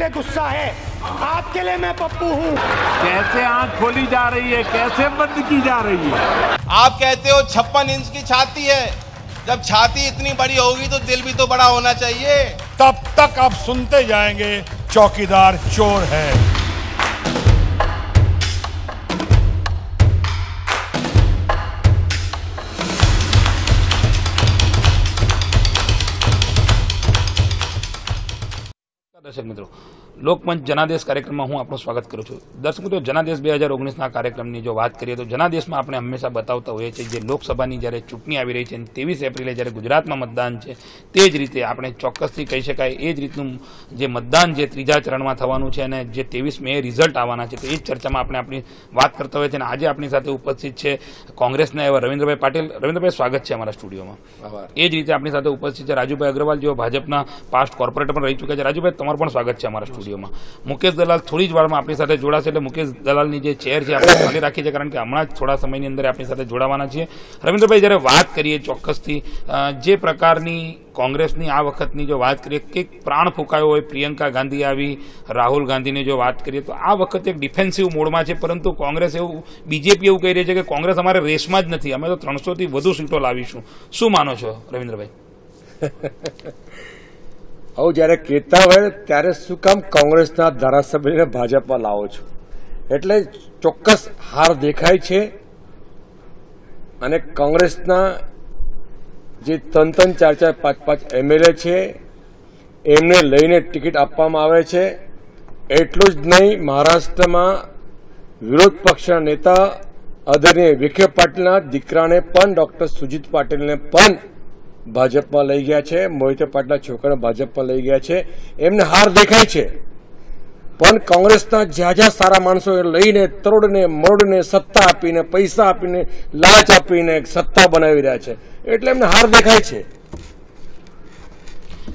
लिए गुस्सा है, आपके लिए मैं पप्पू हूँ। कैसे आंख खोली जा रही है, कैसे बंद की जा रही है। आप कहते हो 56 इंच की छाती है, जब छाती इतनी बड़ी होगी तो दिल भी तो बड़ा होना चाहिए। तब तक आप सुनते जाएंगे चौकीदार चोर है। दर्शक मित्रों, લોકમંચ જનાદેશ કાર્યક્રમમાં હું આપનું સ્વાગત કરું છું। દર્શક મિત્રો, જનાદેશ 2019ના કાર્યક્રમની જો વાત કરીએ તો જનાદેશમાં આપણે હંમેશા બતાવતા હોઈએ છીએ જે લોકસભાની જ્યારે ચૂંટણી આવી રહી છે અને 23 એપ્રિલે જ્યારે ગુજરાતમાં મતદાન છે તે જ રીતે આપણે ચોક્કસથી કહી શકાય એ જ રીતનું જે મતદાન જે ત્રીજા ચરણમાં થવાનું છે અને જે 23 મે રિઝલ્ટ આવવાના છે તો એ જ ચર્ચામાં આપણે આપણી વાત કરતા હોઈએ છીએ અને આજે આપણી સાથે ઉપસ્થિત છે કોંગ્રેસના એવા રવિન્દ્રભાઈ પાટીલ। રવિન્દ્રભાઈ, સ્વાગત છે અમારા સ્ટુડિયોમાં। એ જ રીતે આપણી સાથે ઉપસ્થિત છે રાજુભાઈ અગ્રવાલ, જેઓ ભાજપના પાસ્ટ કોર્પોરેટર પણ રહી ચૂક્યા છે। રાજુભાઈ, તમારું પણ સ્વાગત છે અમારા સ્ટુડિયોમાં। મુકેશ દલાલ થોડી જ વારમાં આપણી સાથે જોડાશે, એટલે મુકેશ દલાલની જે ચેર છે આપણે ખાલી રાખી છે કારણ કે હમણાં જ થોડા સમયની અંદર આપણી સાથે જોડાવાના છીએ। રવિન્દ્રભાઈ, જ્યારે વાત કરીએ ચોક્કસથી જે પ્રકારની કોંગ્રેસની આ વખતની જો વાત કરીએ કે પ્રાણ ફૂંકાયો હોય, પ્રિયંકા ગાંધી આવી, રાહુલ ગાંધીની જો વાત કરીએ તો આ વખતે એક ડિફેન્સિવ મોડમાં છે, પરંતુ કોંગ્રેસ એવું બીજેપી એવું કહી રહી છે કે કોંગ્રેસ અમારે રેસમાં જ નથી, અમે તો 300થી વધુ સીટો લાવીશું। શું માનો છો રવિન્દ્રભાઈ? આવું જ્યારે કહેતા હોય ત્યારે શું કામ કોંગ્રેસના ધારાસભ્યને ભાજપમાં લાવો છો? એટલે ચોક્કસ હાર દેખાય છે અને કોંગ્રેસના જે 3-3, 4-4, 5-5 એમએલએ છે એમને લઈને ટિકિટ આપવામાં આવે છે। એટલું જ નહીં, મહારાષ્ટ્રમાં વિરોધ પક્ષના નેતા આદરણીય વિખે પાટીલના દીકરાને પણ ડોક્ટર સુજીત પાટીલને પણ ભાજપમાં લઈ ગયા છે, મોહિતે પાટીલના છોકરાને ભાજપમાં લઈ ગયા છે। એમને હાર દેખાય છે, પણ કોંગ્રેસના જ્યાં સારા માણસો લઈને તરોડને મરોડને સત્તા આપીને, પૈસા આપીને, લાંચ આપીને સત્તા બનાવી રહ્યા છે, એટલે એમને હાર દેખાય છે।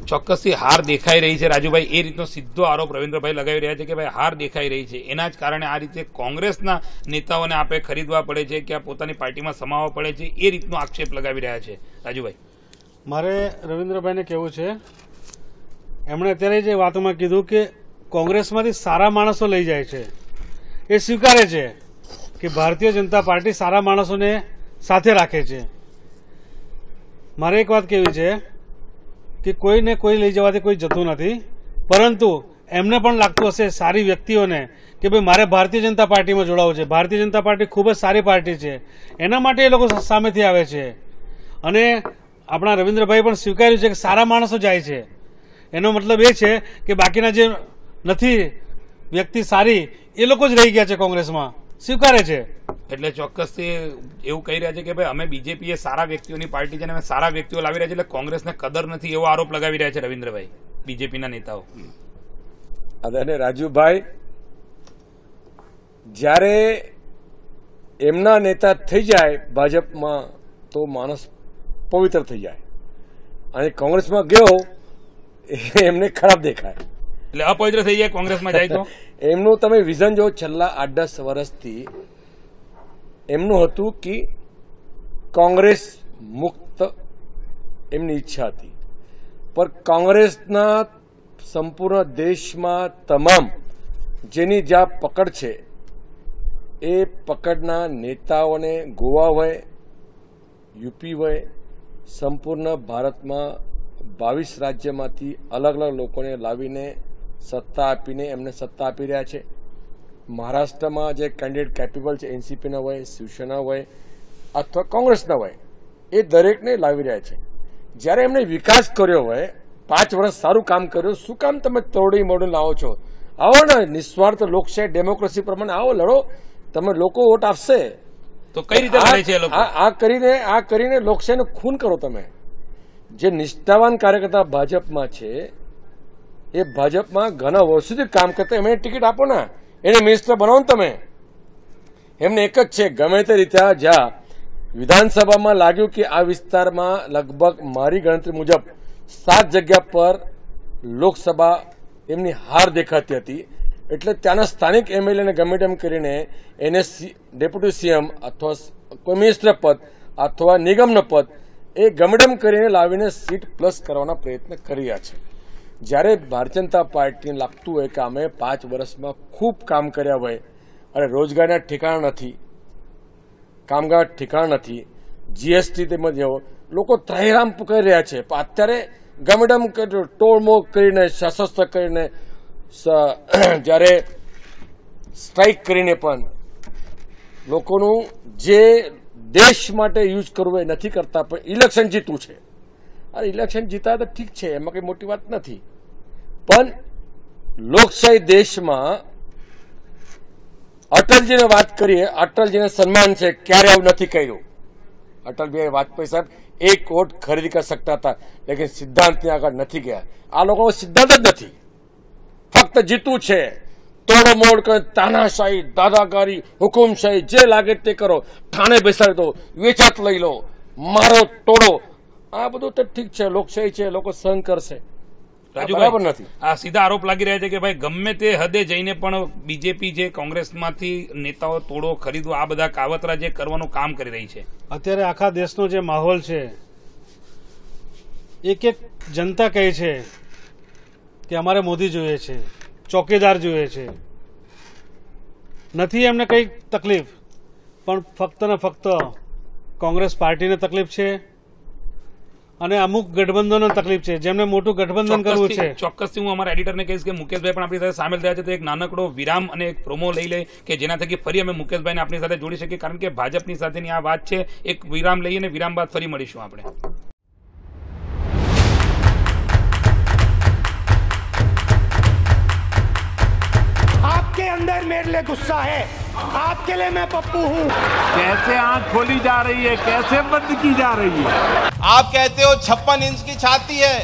ચોક્કસથી હાર દેખાઈ રહી છે રાજુભાઈ, એ રીતનો સીધો આરોપ રવિન્દ્રભાઈ લગાવી રહ્યા છે કે ભાઈ હાર દેખાઈ રહી છે, એના જ કારણે આ રીતે કોંગ્રેસના નેતાઓને આપે ખરીદવા પડે છે કે આ પોતાની પાર્ટીમાં સમાવવા પડે છે, એ રીતનો આક્ષેપ લગાવી રહ્યા છે। રાજુભાઈ, મારે રવિન્દ્રભાઈને કહેવું છે, એમણે અત્યારે જે વાતોમાં કીધું કે કોંગ્રેસમાંથી સારા માણસો લઈ જાય છે, એ સ્વીકારે છે કે ભારતીય જનતા પાર્ટી સારા માણસોને સાથે રાખે છે। મારે એક વાત કહેવી છે કે કોઈને કોઈ લઈ જવાથી કોઈ જતું નથી, પરંતુ એમને પણ લાગતું હશે સારી વ્યક્તિઓને કે ભાઈ મારે ભારતીય જનતા પાર્ટીમાં જોડાવવું છે, ભારતીય જનતા પાર્ટી ખૂબ જ સારી પાર્ટી છે, એના માટે એ લોકો સામેથી આવે છે। અને આપણા રવિન્દ્રભાઈ પણ સ્વીકાર્યું છે કે સારા માણસો જાય છે, એનો મતલબ એ છે કે બાકીના જે નથી વ્યક્તિ સારી એ લોકો જ રહી ગયા છે કોંગ્રેસમાં, સ્વીકારે છે। એટલે ચોક્કસથી એવું કહી રહ્યા છે કે ભાઈ અમે બીજેપી એ સારા વ્યક્તિઓની પાર્ટી છે અને અમે સારા વ્યક્તિઓ લાવી રહ્યા છે, એટલે કોંગ્રેસને કદર નથી એવો આરોપ લગાવી રહ્યા છે રવિન્દ્રભાઈ, બીજેપીના નેતાઓ। અને રાજુભાઈ, જ્યારે એમના નેતા થઈ જાય ભાજપમાં તો માણસ પવિત્ર થઈ જાય, અને કોંગ્રેસમાં ગયો એમને ખરાબ દેખાય, એટલે અપવિત્ર થઈ જાય કોંગ્રેસમાં જાય તો। એમનું તમે વિઝન જો છેલ્લા 8-10 વર્ષથી એમનું હતું કે કોંગ્રેસ મુક્ત એમની ઈચ્છા હતી, પણ કોંગ્રેસના સંપૂર્ણ દેશમાં તમામ જેની જ્યાં પકડ છે એ પકડના નેતાઓને ગોવા હોય, યુપી હોય, સંપૂર્ણ ભારતમાં 22 રાજ્યમાંથી અલગ અલગ લોકોને લાવીને સત્તા આપીને એમને સત્તા આપી રહ્યા છે। મહારાષ્ટ્રમાં જે કેન્ડિડેટ કેપેબલ છે, એનસીપીના હોય, શિવસેના હોય અથવા કોંગ્રેસના હોય, એ દરેકને લાવી રહ્યા છે। જ્યારે એમણે વિકાસ કર્યો હોય, 5 વર્ષ સારું કામ કર્યું, શું કામ તમે તોડી મોડી લાવો છો? આવો ને, નિસ્વાર્થ લોકશાહી ડેમોક્રેસી પ્રમાણે આવો, લડો, તમે લોકો વોટ આપશે તો કઈ રીતે લડે છે લોકો? આ કરીને લોકશાહીનું ખૂન કરો તમે। જે નિષ્ઠાવાન કાર્યકર્તા ભાજપમાં છે એ ભાજપમાં ઘણા વર્ષોથી કામ કરતા, એમને ટિકિટ આપો ને, એને મિનિસ્ટર બનાવો ને તમે। એમને એક જ છે, ગમે તે રીતે જ્યાં વિધાનસભામાં લાગ્યું કે આ વિસ્તારમાં લગભગ મારી ગણતરી મુજબ 7 જગ્યા પર લોકસભા એમની હાર દેખાતી હતી, એટલે ત્યાંના સ્થાનિક એમએલએને ગમે તેમ કરીને એને ડેપ્યુટી સીએમ અથવા કોઈ મિનિસ્ટર પદ અથવા નિગમનું પદ એ ગમે તેમ કરીને લાવીને સીટ પ્લસ કરવાના પ્રયત્ન કરી રહ્યા છે। જ્યારે ભારતીય જનતા પાર્ટીને લાગતું હોય કે અમે 5 વર્ષમાં ખૂબ કામ કર્યા હોય અને રોજગારના ઠેકાણા નથી, કામગાર ઠેકાણા નથી, જીએસટી તેમજ લોકો ત્રાહિરામ કરી રહ્યા છે, પણ અત્યારે ગમેડમ તોડમોડ કરીને સશસ્ત્ર કરીને જ્યારે સ્ટ્રાઇક કરીને પણ લોકોનું જે દેશ માટે યુઝ કરવું એ નથી કરતા, પણ ઇલેક્શન જીતવું છે. અરે ઇલેક્શન જીતા તો ઠીક છે, એમાં કઈ મોટી વાત નથી, પણ લોકશાહી દેશમાં અટલજીને વાત કરીએ, અટલજીને સન્માન છે, ક્યારે આવું નથી કર્યું. અટલ બિહારી વાજપેયી સાહેબ 1 વોટ ખરીદી કરી શકતા હતા, લેકિન સિદ્ધાંતની આગળ નથી ગયા. આ લોકોનો સિદ્ધાંત જ નથી, ફક્ત જીતવું છે. તોડમોડ કરે, તાનાશાહી, દાદાગારી, હુકુમશાહી, જે લાગે તે કરો, ઠાણે બેસાડી દો, વેચાત લઈ લો, મારો તોડો. આ બધું તો ઠીક છે, લોકશાહી છે, લોકો સહન કરશે. બરાબર નથી. આ સીધા આરોપ લાગી રહ્યા છે કે ભાઈ ગમે તે હદે જઈને પણ બીજેપી જે કોંગ્રેસમાંથી નેતાઓ તોડો ખરીદો આ બધા કાવતરા જે કરવાનું કામ કરી રહી છે. અત્યારે આખા દેશનો જે માહોલ છે, એક જનતા કહે છે કે અમારે મોદી જોઈએ છે, ચોકીદાર જોઈએ છે. નથી એમને કઈ તકલીફ, પણ ફક્ત ને ફક્ત કોંગ્રેસ પાર્ટીને તકલીફ છે અને અમુક ગઠબંધનો તકલીફ છે, જેમને મોટું ગઠબંધન કરવું છે. ચોક્કસથી હું અમારા એડિટરને કહીશ કે મુકેશભાઈ પણ આપણી સાથે સામેલ થયા છે, તો એક નાનકડો વિરામ અને એક પ્રોમો લઈ લે કે જેના થકી ફરી અમે મુકેશભાઈને આપણી સાથે જોડી શકીએ, કારણ કે ભાજપની સાથેની આ વાત છે. એક વિરામ લઈએ અને વિરામ બાદ ફરી મળીશું આપણે. आपके अंदर मेरे लिए गुस्सा है, आपके लिए मैं पप्पू हूँ. कैसे आंख खोली जा रही है, कैसे बंद की जा रही है. आप कहते हो 56 इंच की छाती है,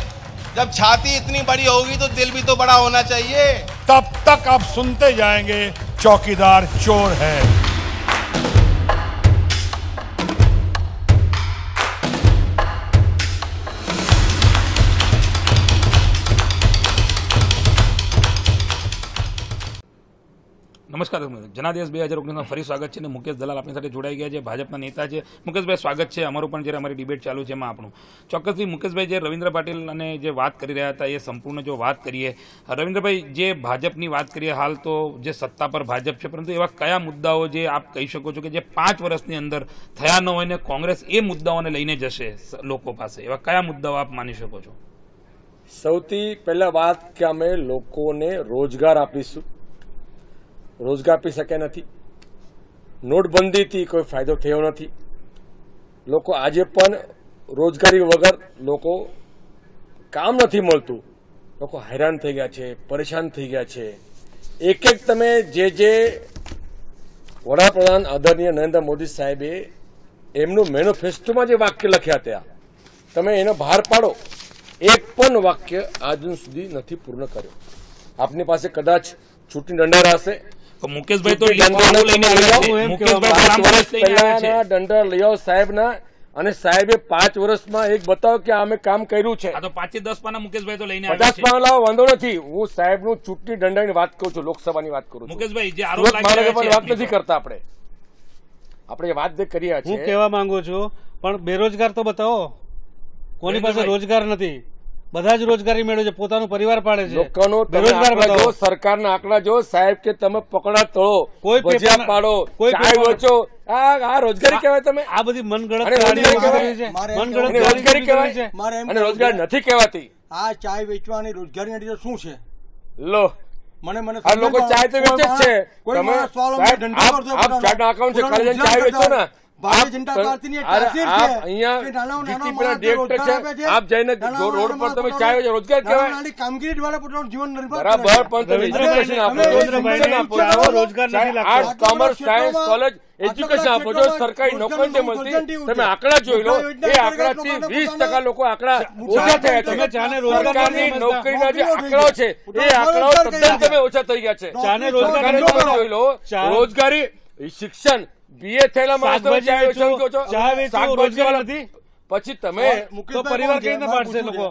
जब छाती इतनी बड़ी होगी तो दिल भी तो बड़ा होना चाहिए. तब तक आप सुनते जाएंगे चौकीदार चोर है. નમસ્કાર જનાદેશ 2019માં ફરી સ્વાગત છે અને મુકેશ દલાલ આપણી સાથે જોડાઈ ગયા છે, ભાજપના નેતા છે. મુકેશભાઈ સ્વાગત છે. અમારું પણ જ્યારે અમારી ડિબેટ ચાલુ છે એમાં આપણું ચોક્કસથી મુકેશભાઈ જે રવિન્દ્ર પાટીલ અને જે વાત કરી રહ્યા હતા એ સંપૂર્ણ જો વાત કરીએ, રવિન્દ્રભાઈ જે ભાજપની વાત કરીએ, હાલ તો જે સત્તા પર ભાજપ છે, પરંતુ એવા કયા મુદ્દાઓ જે આપ કહી શકો છો કે જે 5 વર્ષની અંદર થયા ન હોય ને કોંગ્રેસ એ મુદ્દાઓને લઈને જશે લોકો પાસે, એવા કયા મુદ્દાઓ આપ માની શકો છો? સૌથી પહેલા વાત કે અમે લોકોને રોજગાર આપીશું. રોજગાર આપી શક્યા નથી. નોટબંધીથી કોઈ ફાયદો થયો નથી. લોકો આજે પણ રોજગારી વગર લોકો કામ નથી મળતું, લોકો હેરાન થઈ ગયા છે, પરેશાન થઈ ગયા છે. એક તમે જે વડાપ્રધાન આદરણીય નરેન્દ્ર મોદી સાહેબે એમનું મેનિફેસ્ટોમાં જે વાક્ય લખ્યા હતા, તમે એનો બહાર પાડો. એક પણ વાક્ય આજ સુધી નથી પૂર્ણ કર્યો. આપની પાસે કદાચ ચૂંટણી દંડાર હશે, મુકેશભાઈ તો દંડા લઈ આવો સાહેબના, અને સાહેબે 5 વર્ષમાં એક બતાવો કે અમે કામ કર્યું છે. 5 થી 10 પાના મુકેશભાઈ તો લઈને 50 પાના લાવો, વાંધો નથી. હું સાહેબનું ચૂંટણી દંડાની વાત કરું છું, લોકસભાની વાત કરું છું. મુકેશભાઈ જે આરોપ લાગી વાત નથી કરતા. આપણે વાત જે કરી રહ્યા છે, હું કહેવા માંગુ છું, પણ બેરોજગાર તો બતાવો. કોની પાસે રોજગાર નથી? બધા જ રોજગારી મેળવે છે, પોતાનો પરિવાર પાડે છે. લોકોનો બેરોજગાર બતાવો. સરકારના આંકડા જો સાહેબ કે તમે પકડા તળો, કોઈ ભજીયા પાડો, ચાય વેચો, આ રોજગારી કહેવાય? તમે આ બધી મનગણત રોજગારી કહેવાય અને રોજગાર નથી કહેવાતી. આ ચાય વેચવાની રોજગારી નથી તો શું છે? લો મને આ લોકો ચાય તો વેચે જ છે. તમે અકાઉન્ટ છે, ખાલી ચાય વેચો ને. ભારતીય જનતા પાર્ટીની આપ જઈને રોડ પર તમે ચાય રોજગાર કહેવાય? કામગીરી દ્વારા પોતાનું જીવન નિર્વાહ. બરાબર, પણ એજ્યુકેશન આપો, arts, commerce, science, college education આપો છો. સરકારી નોકરી નથી મળતી. તમે આંકડા જોઈ લો, એ આંકડાથી 20% લોકો આંકડા ઓછા થયા છે. સરકારની નોકરીના જે આંકડાઓ છે એ આંકડાઓ તદ્દન તમે ઓછા થઈ ગયા છે. જોઈ લો, રોજગારી, શિક્ષણ, બીએ થયેલા માણસો પછી તમે પરિવાર કઈ રીતે પાડશે? લોકો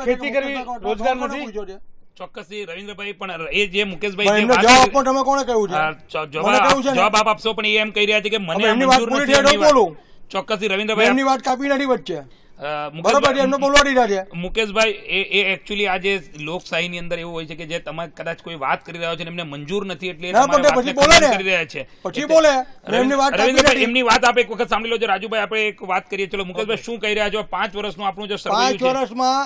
ખેતી કરવી રોજગાર નથી. ચોક્કસથી રવિન્દ્રભાઈ પણ એ જે મુકેશભાઈ જવાબ આપ આપશો, પણ એ એમ કહી રહ્યા છે કે મને ચોક્કસથી રવિન્દ્રભાઈ એમની વાત કાપી નથી વચ્ચે. બરોબર છે, એમને બોલવા દીધા છે. મુકેશભાઈ એ એકચ્યુઅલી આજે લોકશાહીની અંદર એવું હોય છે કે જે તમે કદાચ કોઈ વાત કરી રહ્યા છો ને એમને મંજૂર નથી એટલે ના, પણ તે પછી બોલે ને. કરી રહ્યા છે પછી બોલે એમની વાત કાપી રવિન્દ્રભાઈ નથી. એમની વાત આપણે એક વખત સાંભળી લો છો. રાજુભાઈ આપણે એક વાત કરીએ. ચલો મુકેશભાઈ શું કહી રહ્યા છો? 5 વર્ષનું આપણું જે સર્વે 5 છે વર્ષમાં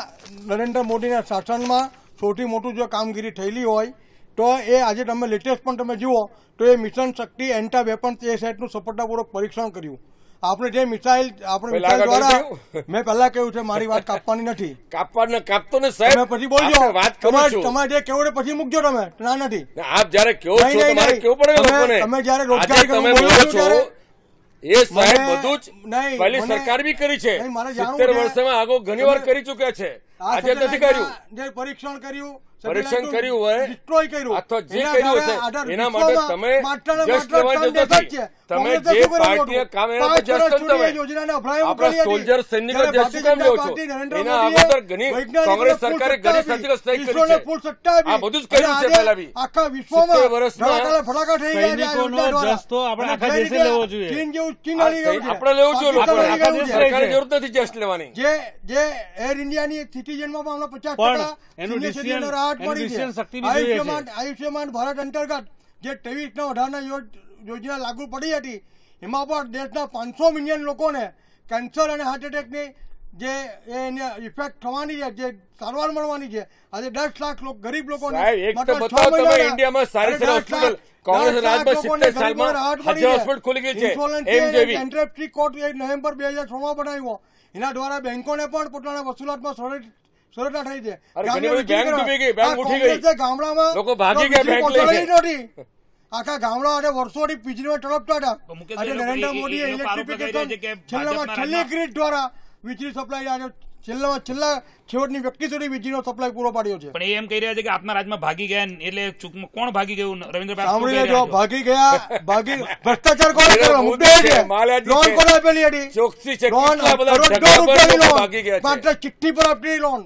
નરેન્દ્ર મોદીના શાસનમાં સૌથી મોટું જો કામગીરી થયેલી હોય તો એ આજે તમે લેટેસ્ટ પણ તમે જુઓ તો એ મિશન શક્તિ એન્ટા વેપન એ સેટનું સફળતાપૂર્વક પરીક્ષણ કર્યું. આપણે જે મિસાઇલ દ્વારા મેં પહેલા કહ્યું છે મારી વાત કાપવાની નથી. કાપતો ને સાહેબ, તમે પછી બોલજો. વાત કરું છું. તમારે જે કેવું પછી મૂકજો. તમે ના નથી. આપ જયારે કેવો છો તમારે કેવું પડે લોકોને. તમે જયારે આજે રોજગારી તમે બોલો બોલો છો છો એ સાહેબ મને- બધું જ નહીં, પહેલી મને- સરકાર બી કરી છે. નહીં, મારે જાણવું 70 છે. વર્ષમાં આગળ ઘણી વાર તમે- કરી ચૂક્યા છે. આ આજે નથી કર્યું. જે પરીક્ષણ કર્યું પરીક્ષણ કર્યું હોય ડિસ્ટ્રોય કર્યું અથવા જે એના કર્યું કારણે હશે આધાર એના માટે વિશ્વમાં તમે માત્ર ને જસ્ટ માત્ર લેવા ત્રણ જતો દેશ જ નથી. છે. તમે કોંગ્રેસે જે શું કર્યું પાર્ટીએ મોટું? કામ એના 5 પર વર્ષ જસ્ટ સુધી તમે એ યોજનાને અભલાય આપણા ઉકેલી હતી. સોલ્જર સૈનિકો જ્યારે જે શું કામ લ્યો છો? ભારતીય જનતા એના પાર્ટીએ આગળ ઘણી વૈજ્ઞાનિકોને કોંગ્રેસ ફૂલ સરકારે સત્તા ઘણી આપી. સત્તા કરી ઈસરોને છે. ફૂલ સત્તા આપી. આ બધું જ કર્યું છે અને પહેલા બી. આખા વિશ્વમાં 70 વર્ષમાં ધડાકા ફટાકા થઈ ગયા છે આ સૈનિકોનો યોજના દ્વારા. જસ્તો આપણે અને આખા કઈ દેશે રીતે લેવો જોઈએ. ચીન જેવું ચીન હારી ગયું છે. આપણે લેવું જોઈએ પાકિસ્તાન લોકોને. હારી ગયું છે. સરકારે જરૂર નથી જસ્ટ લેવાની. જે એર ઇન્ડિયાની સિટીઝનમાં પણ હમણાં 50% પણ એનું senior decision- citizen રાહત એનું મળી છે. decision શક્તિ બી જોઈએ છે. આયુષ્યમાન ભારત અંતર્ગત જે 23 ના 18 યોજના લાગુ પડી હતી એમાં પણ દેશના 500 મિલિયન લોકોને કેન્સર અને હાર્ટ એટેકની જે એને ઇફેક્ટ થવાની છે, જે સારવાર મળવાની છે, આજે 10 લાખ ગરીબ લોકોને સાહેબ, એક તો માત્ર 6 બતાવો તમે મહિનાના ઇન્ડિયામાં સારી સારી હોસ્પિટલ. કોંગ્રેસ રાજમાં 70 સાલમાં 1000 હોસ્પિટલ ખુલી ગઈ છે. એમ જેવી એન્ટ્રેપ્ટી કોર્ટ નવેમ્બર 2006 બનાવ્યો. એના દ્વારા બેંકોને પણ પોતાના વસૂલાતમાં સરળતા થઈ છે. અરે ઘણી બધી બેંક ડૂબી ગઈ, બેંક ઉઠી ગઈ. કોંગ્રેસે ગામડામાં લોકો ભાગી ગયા બેંક લઈને. નથી. આખા ગામડા આજે વર્ષોથી વીજળીમાં તડપતા હતા. તો મુકેશભાઈ આજે લોકો નરેન્દ્ર મોદીએ એ લોકો આરોપ લગાવી રહ્યા છે કે ઇલેક્ટ્રિફિકેશન છેલ્લામાં ભાજપના છેલ્લી ગ્રીડ દ્વારા વીજળી સપ્લાય આજે છેલ્લા છેવટની વ્યક્તિ સુધી વીજળીનો સપ્લાય પૂરો પાડ્યો છે. પણ એ એમ કહી રહ્યા છે કે આપના રાજમાં ભાગી ગયા એટલે ચૂકમાં કોણ ભાગી ગયું? રવિન્દ્રભાઈ આપ શું સાંભળી કહી લેજો. રહ્યા છો? ભાગી ભ્રષ્ટાચાર કોણ એનો કર્યો? મુદ્દો મુદ્દો છે, છે. માલ્યાજી લોન છે. કોને આપેલી હતી? ચોકસી છે. લોન કેટલા બધા કરોડો ઢગાબર રૂપિયાની લોકો લોન. ભાગી ગયા છે. માત્ર ચિઠ્ઠી પર આપેલી લોન.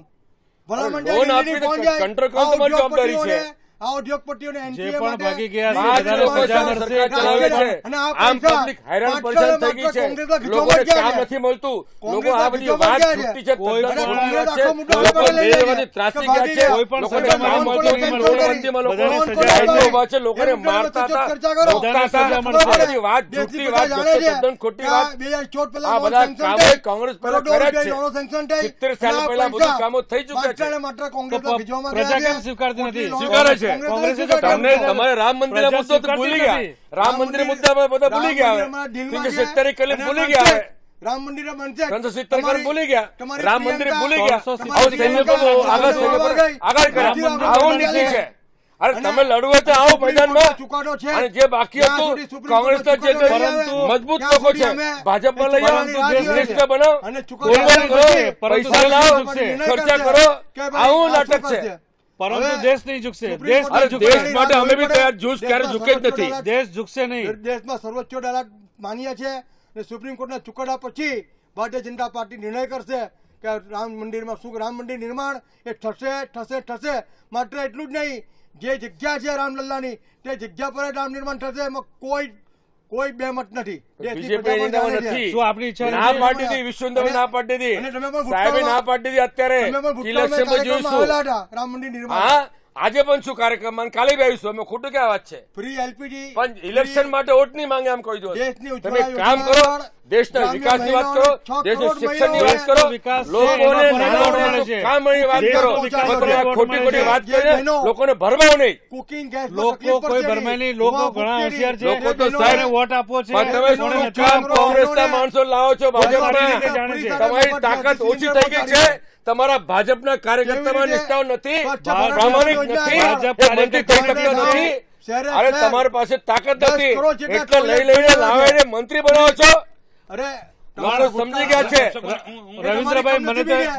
ભલામણ લોન જાય, આપી દિલ્હીની તો પહોંચ જાય. કંટ્રોલ કરવાની તમારી જવાબદારી છે. આ ઉદ્યોગપતિઓને જે NPA પણ માટે ભાગી ગયા છે, પાંચ બધાને લોકો સજા છે, મળશે. સરકાર ચલાવે છે. અને આ આમ પૈસા પબ્લિક હેરાન માત્ર પરેશાન થઈ ને ગઈ માત્ર છે. કોંગ્રેસના લોકોને ખીચામાં કામ જ નથી મળતું. લોકો કોંગ્રેસના આ બધી ખીચામાં વાત જ છૂટી છે. કોઈ ધંધા પણ છૂટી ગયા છે. આખો મુદ્દો લોકો આપણે લઈ દેશમાંથી લઈએ. ત્રાસી કે ગયા છે. કોઈ પણ લોકોને સજા કામ મળતું મળતું નથી. નથી. નોટબંધીમાં લોકોને બધાને સજા લાઈનો મળશે. ઉભા છે. લોકોને મારતા હતા, રોકતા હતા. આ બધી વાત જૂઠી વાત, તદ્દન ખોટી વાત. 2014 પહેલા આ બધા કામો કોંગ્રેસ પહેલા કર્યા જ છે. લોનો સેન્કશન થઈ. 70 સાલ પહેલા બધું કામો થઈ ચૂક્યા છે. માત્ર ને માત્ર કોંગ્રેસના ખીચામાં પ્રજા ગયા કેમ છે. સ્વીકારતી નથી? સ્વીકારે છે. કોંગ્રેસે સ્વીકારે છે. તમને તમારે રામ મંદિરના પ્રજા મુદ્દો તો ભૂલી ગયા. સ્વીકારતી રામ મંદિર મુદ્દામાં બધા ભૂલી ગયા હવે. રામ મંદિર દિલમાં કેમ કે છે. 70 કલી અને ભૂલી બનશે. ગયા હવે. રામ મંદિર બનશે. 370 કલી ભૂલી ગયા. તમારી રામ મંદિર પ્રિયંકા, ભૂલી ગયા. તમારી આવો સૈનિકો પ્રિયંકા, આગળ સૈનિકો આગળ કર્યા. રામ મંદિર આવો બની નીતિ છે. છે. અરે અને તમે લડવો તો આવો મેદાનમાં. ચુકાદો છે. અને જે બાકી ત્યાં હતું સુધી સુપ્રીમ કોંગ્રેસના જે કોર્ટનો ચુકાદો પરંતુ નહીં આવે. મજબૂત ત્યાં લોકો છે સુધી અમે ભાજપમાં લઈ આવો, ચુકાદાની રાહ જોઈએ મિનિસ્ટર બનાવો, અને ચુકાદો ગોળવાલ કરો, નથી. પરંતુ પૈસા દેશ લાવો, નહીં ઝૂકશે. ખર્ચા કરો. કે ભાઈ આવું આ નાટક શું છે. કરશે? પરંતુ હવે દેશ નહીં ઝૂકશે. સુપ્રીમ દેશ કોર્ટે નહીં દેશ ઝૂકશે. માટે અમે બી તૈયાર જૂસ ક્યારે ઝૂકે જ નથી. દેશ ઝૂકશે નહીં. દેશમાં સર્વોચ્ચ અદાલત માન્ય છે અને સુપ્રીમ કોર્ટના ચુકાદા પછી ભારતીય જનતા પાર્ટી નિર્ણય કરશે કે રામ મંદિર નિર્માણ એ થશે. માત્ર એટલું જ નહીં, જે જગ્યા છે રામલલ્લાની તે જગ્યા પર જ રામ નિર્માણ થશે. એમાં કોઈ બેમત નથી. દેશની બીજેપી પ્રજા પણ જાણે નથી. છે. શું આપણી ઈચ્છા ના નથી? પાડી હતી, વિશ્વ હિન્દુ ના પાડી હતી, અને તમે પણ સાહેબે ના પાડી હતી. અત્યારે તમે પણ ભૂતકાળમાં ઇલેક્શન માં કાર્યક્રમમાં જોઈશું. આવેલા હતા રામ મંદિર નિર્માણ. હા, આજે પણ શું કાર્યક્રમ અને કાલે બી આવીશું. અમે ખોટું ક્યાં વાત છે? ફ્રી એલપીજી પણ ઇલેક્શન માટે વોટ નહીં માંગે આમ કોઈ દિવસ. દેશની તમે ઉજ્જવલા કામ કરો, યોજના દેશના ગ્રામ્ય વિકાસની વાત કરો, મહિલાઓને 6 દેશનું કરોડ શિક્ષણની મહિલાઓને વાત કરો, વિકાસ છે, લોકોને એનો પરિણામ નાનાઓને મળે છે. કામ મળે વાત દેશનો કરો. વિકાસ પણ તમે આ પરિણામ ખોટી મળે ખોટી છે. વાત જે કરીને બહેનો લોકોને ભરમાવો નહીં. કુકિંગ ગેસ લોકો કોઈ ભરમાય નહીં. લોકો ઘણા હોશિયાર છે. લોકો તો કોને સાહેબ વોટ આપવો છે, પણ તમે કોને શું નથી કામ આપવો. કોંગ્રેસના માણસો લાવો છો ભાજપમાં? રીતે જાણે છે. તમારી તાકાત ઓછી થઈ ગઈ છે. તમારા ભાજપના કાર્યકર્તામાં નિષ્ઠાઓ નથી, પ્રામાણિક નથી, ભાજપ એ મંત્રી થઈ શકતા નથી. અરે તમારી પાસે તાકાત નથી એટલે લઈ લઈને લાવીને મંત્રી બનાવો છો. અરે લોકો સમજી ગયા છે. રવિન્દ્રભાઈ,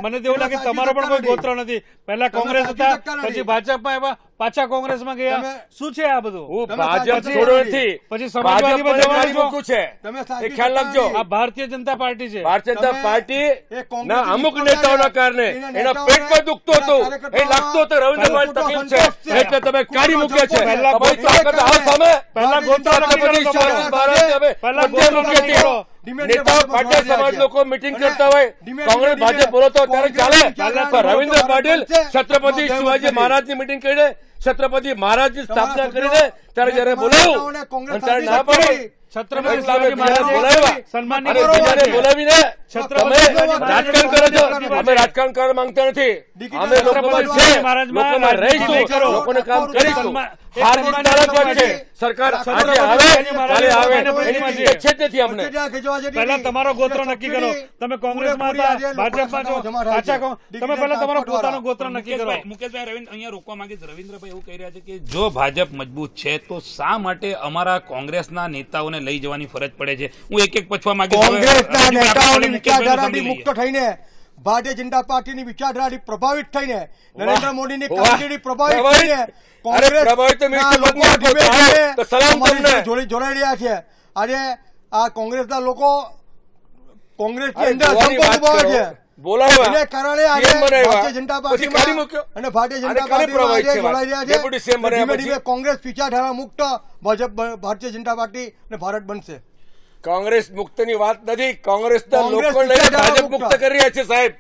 મને તો એવું લાગે તમારો પણ કોઈ ગોત્ર નથી. પહેલા કોંગ્રેસ હતા, પછી ભાજપમાં આવ્યા, પાછા કોંગ્રેસમાં ગયા, શું છે આ બધું? હું ભાજપ છોડ્યો નથી, પછી સમાજવાદીમાં જવાનું મૂકું છે, એ ખ્યાલ રાખજો. આ ભારતીય જનતા પાર્ટી છે. ભારતીય જનતા પાર્ટી ના અમુક નેતાઓના કારણે એના પેટમાં દુખતું હતું, એ લાગતું હતું રવિન્દ્રભાઈ તકલીફ છે એટલે તમે કાઢી મૂકે છે. પહેલા નેતાઓ પાટીલ સમાજ લોકો મિટિંગ કરતા હોય, કોંગ્રેસ ભાજપ બોલો તો ત્યારે ચાલે. રવિન્દ્ર પાટીલ છત્રપતિ શિવાજી મહારાજની મિટિંગ કરીને છત્રપતિ મહારાજની સ્થાપના કરીને ત્યારે જયારે બોલાવ્યું ત્યારે ના પાડી. છત્રપતિ શિવાજી મહારાજ બોલાવ્યા સન્માન બોલાવીને તમે રાજકારણ કરો છો. અમે રાજકારણ કરવા માંગતા નથી, અમે લોકોમાં રહીશું, લોકોને કામ કરીશું. હાર જીત તાળાત્મક છે. સરકાર આજે આવે કાલે આવે એની ઈચ્છા જ નથી અમને. પહેલા તમારો ગોત્ર નક્કી કરો. તમે કોંગ્રેસમાં હતા, ભાજપમાં છો, પાછા તમે પહેલા તમારો પોતાનો ગોત્ર નક્કી કરો. મુકેશભાઈ અહીંયા રોકવા માંગે છે. રવિન્દ્રભાઈ એવું કહી રહ્યા છે કે જો ભાજપ મજબૂત છે તો શા માટે અમારા કોંગ્રેસના નેતાઓને લઈ જવાની ફરજ પડે છે? હું એક એક પૂછવા માંગુ છું. કોંગ્રેસના નેતાઓની વિચારધારાથી મુક્ત થઈને, ભારતીય જનતા પાર્ટીની વિચારધારાથી પ્રભાવિત થઈને, નરેન્દ્ર મોદીની કામગીરી પ્રભાવિત થઈને જોડાઈ રહ્યા છે. આજે આ કોંગ્રેસના લોકો કોંગ્રેસની અંદર એને કારણે આજે ભારતીય જનતા પાર્ટીમાં અને ભારતીય જનતા પાર્ટીમાં જોડાઈ રહ્યા છે. ધીમે ધીમે કોંગ્રેસ વિચારધારા મુક્ત ભારતીય જનતા પાર્ટી અને ભારત બનશે. કોંગ્રેસ મુક્તની વાત નથી, કોંગ્રેસના લોકો લઈને ભાજપ મુક્ત કરી રહ્યા છે સાહેબ.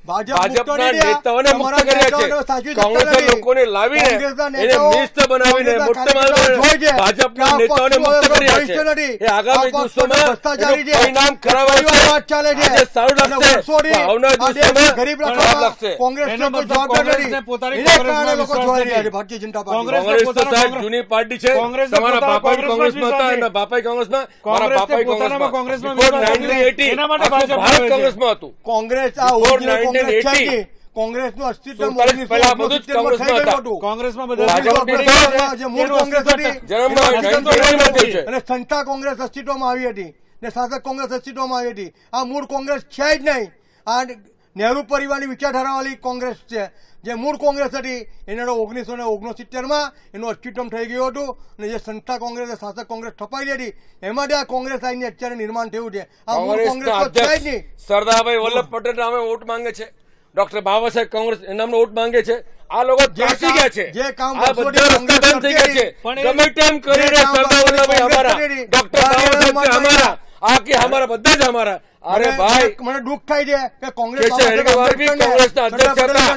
ભાજપના નેતાઓને મુક્ત કર્યા છે. કોંગ્રેસના લોકોને લાવીને એને મિનિસ્ટર બનાવીને ભાજપના નેતાઓને મુક્ત કર્યા છે. એ આગામી દિવસોમાં પરિણામ કરાવવા છે. સારું લાગશે, આવનાર દિવસોમાં ખરાબ લાગશે. ભારતીય જનતા કોંગ્રેસ તો સાહેબ જૂની પાર્ટી છે. તમારા બાપા કોંગ્રેસમાં હતા, એના બાપા કોંગ્રેસમાં, મારા બાપા કોંગ્રેસમાં. ભારત કોંગ્રેસમાં હતું. કોંગ્રેસ કોંગ્રેસનું અસ્તિત્વ અને સંસ્થા કોંગ્રેસ અસ્તિત્વમાં આવી હતી ને શાસક કોંગ્રેસ અસ્તિત્વમાં આવી હતી. આ મૂળ કોંગ્રેસ છે જ નહીં. આ નહેરુ પરિવારની વિચારધારાવાળી કોંગ્રેસ છે. જે મૂળ કોંગ્રેસ હતી એને 1969માં એનું અસ્તિત્વ થઈ ગયું હતું અને જે સંસ્થા કોંગ્રેસ શાસક કોંગ્રેસ થપાઈ હતી એમાં આ કોંગ્રેસ આઈને અત્યારે નિર્માણ થયું છે. આ મૂળ કોંગ્રેસ તો છે જ નહીં. સરદારભાઈ વલ્લભ પટેલ નામે વોટ માંગે છે, ડોક્ટર બાબા સાહેબ કોંગ્રેસ નામનો વોટ માંગે છે. આ લોકો ત્રાસી ગયા છે, જે કામ આ બધા રસ્તા બંધ થઈ ગયા છે. ગમે તેમ કરીને સરદાર વલ્લભભાઈ અમારા, ડોક્ટર બાબા સાહેબ અમારા, આ કે અમારા બધા જ અમારા. અરે ભાઈ મને દુઃખ થાય છે કે કોંગ્રેસ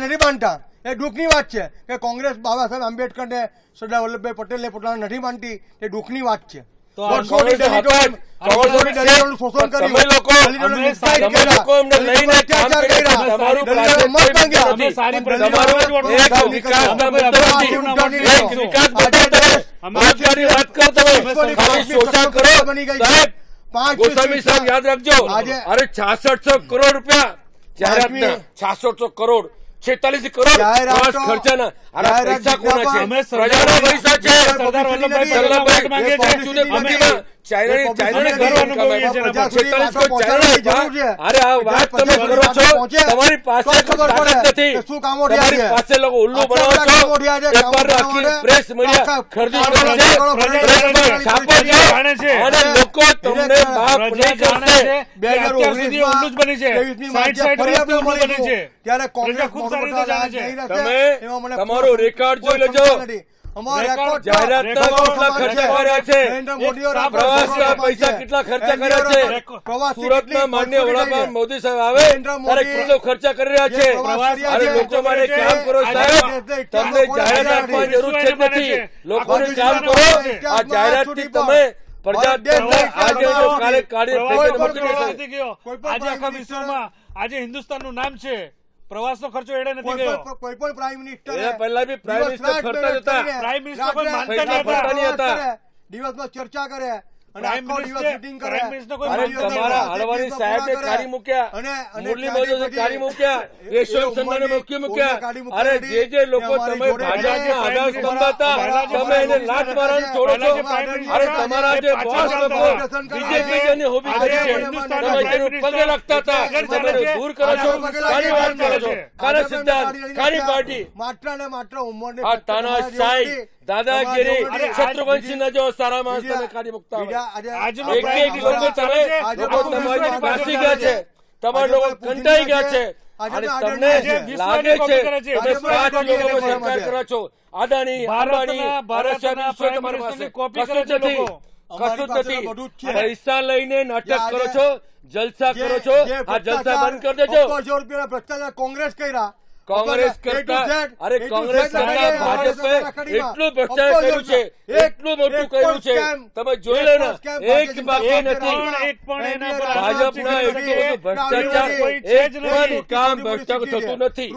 નથી માનતા. એ દુઃખની વાત છે કે કોંગ્રેસ બાબા સાહેબ આંબેડકર ને સરદાર વલ્લભભાઈ પટેલ ને પોતાના નથી માનતી. એ દુઃખની વાત છે. ગોસ્વામી સાહેબ યાદ રાખજો, અરે 6600 કરોડ રૂપિયા જાહેરાતના, 6600 કરોડ 46 કરોડ ખર્ચાના. અરે પૈસા કોના છે? પ્રજાના પૈસા છે. સરદાર વલ્લભભાઈ અરે આ વાત તમે કરો છો, તમારી પાસે નથી, તમારી પાસે લોકો ઉલ્લુ બનાવો છો. પેપર રાખી પ્રેસ મીડિયા ખરીદી અને લોકો તમને માફ નહીં કરશે. તમે તમારો રેકોર્ડ જોઈ લેજો. જાહેરાતના કેટલા ખર્ચા કર્યા છે, પ્રવાસના પૈસા કેટલા ખર્ચા કર્યા છે. સુરતમાં માનનીય વડાપ્રધાન મોદી સાહેબ આવે ત્યારે કેટલો ખર્ચા કરી રહ્યા છે. અને લોકો માટે કામ કરો સાહેબ. તમને જાહેરાત આપવાની જરૂર છે નથી, લોકોને કામ કરો. આ જાહેરાતથી તમે આજે આખા વિશ્વમાં આજે હિન્દુસ્તાનનું નામ છે. પ્રવાસનો ખર્ચો એડે નથી ગયો. કોઈ પણ પ્રાઇમ મિનિસ્ટર પહેલા બી પ્રાઇમ મિનિસ્ટર ફરતા હતા, પ્રાઇમ મિનિસ્ટર પણ માનતા નહીં હતા. દિવસમાં ચર્ચા કરે અને આખો દિવસ શૂટિંગ કરે. અરે તમારા હળવાની સાહેબને કાઢી મૂક્યા, મુરલી મોદી કાઢી મૂક્યા, યશવંત સિન્હાને મૂક્યા. અરે જે લોકો તમે ભાજપના આધાર સ્તંભ હતા, તમે એને લાત મારવાનું છોડો છો. અરે તમારા જે બોસ લોકો બીજેપી જેની હોબી કરી છે, તમે જેનું પગે લાગતા હતા, તમે દૂર કરો છો. કાની વાત કરો છો? કાના સિદ્ધાંત, કાની પાર્ટી? માત્ર ને માત્ર ઉંમરને આ તાનાશાહી, દાદાગીરી, શત્રુઘ્નસિંહના જેવો સારા માણસ તમે કાઢી મૂકતા હોય. એક લોકો તમારી પાસી ગયા છે, તમારા લોકો કંટાઈ ગયા છે, અને તમને લાગે છે તમે 5 લોકો સરકાર કરો છો. અદાણી, અંબાણી, તમારી પાસે કશું જ નથી. પૈસા લઈને નાટક કરો છો, જલસા કરો છો. આ જલસા બંધ કરી દેજો. ₹100 ભ્રષ્ટાચાર કોંગ્રેસ કર્યા. કોંગ્રેસ કરતા, અરે કોંગ્રેસ કરતા ભાજપે એટલું ભ્રષ્ટાચાર કર્યું છે, એટલું મોટું કર્યું છે, તમે જોઈ લો ને, એક બાકી નથી. ભાજપના એટલું બધું ભ્રષ્ટાચાર, એક પણ કામ ભ્રષ્ટાચાર થતું નથી.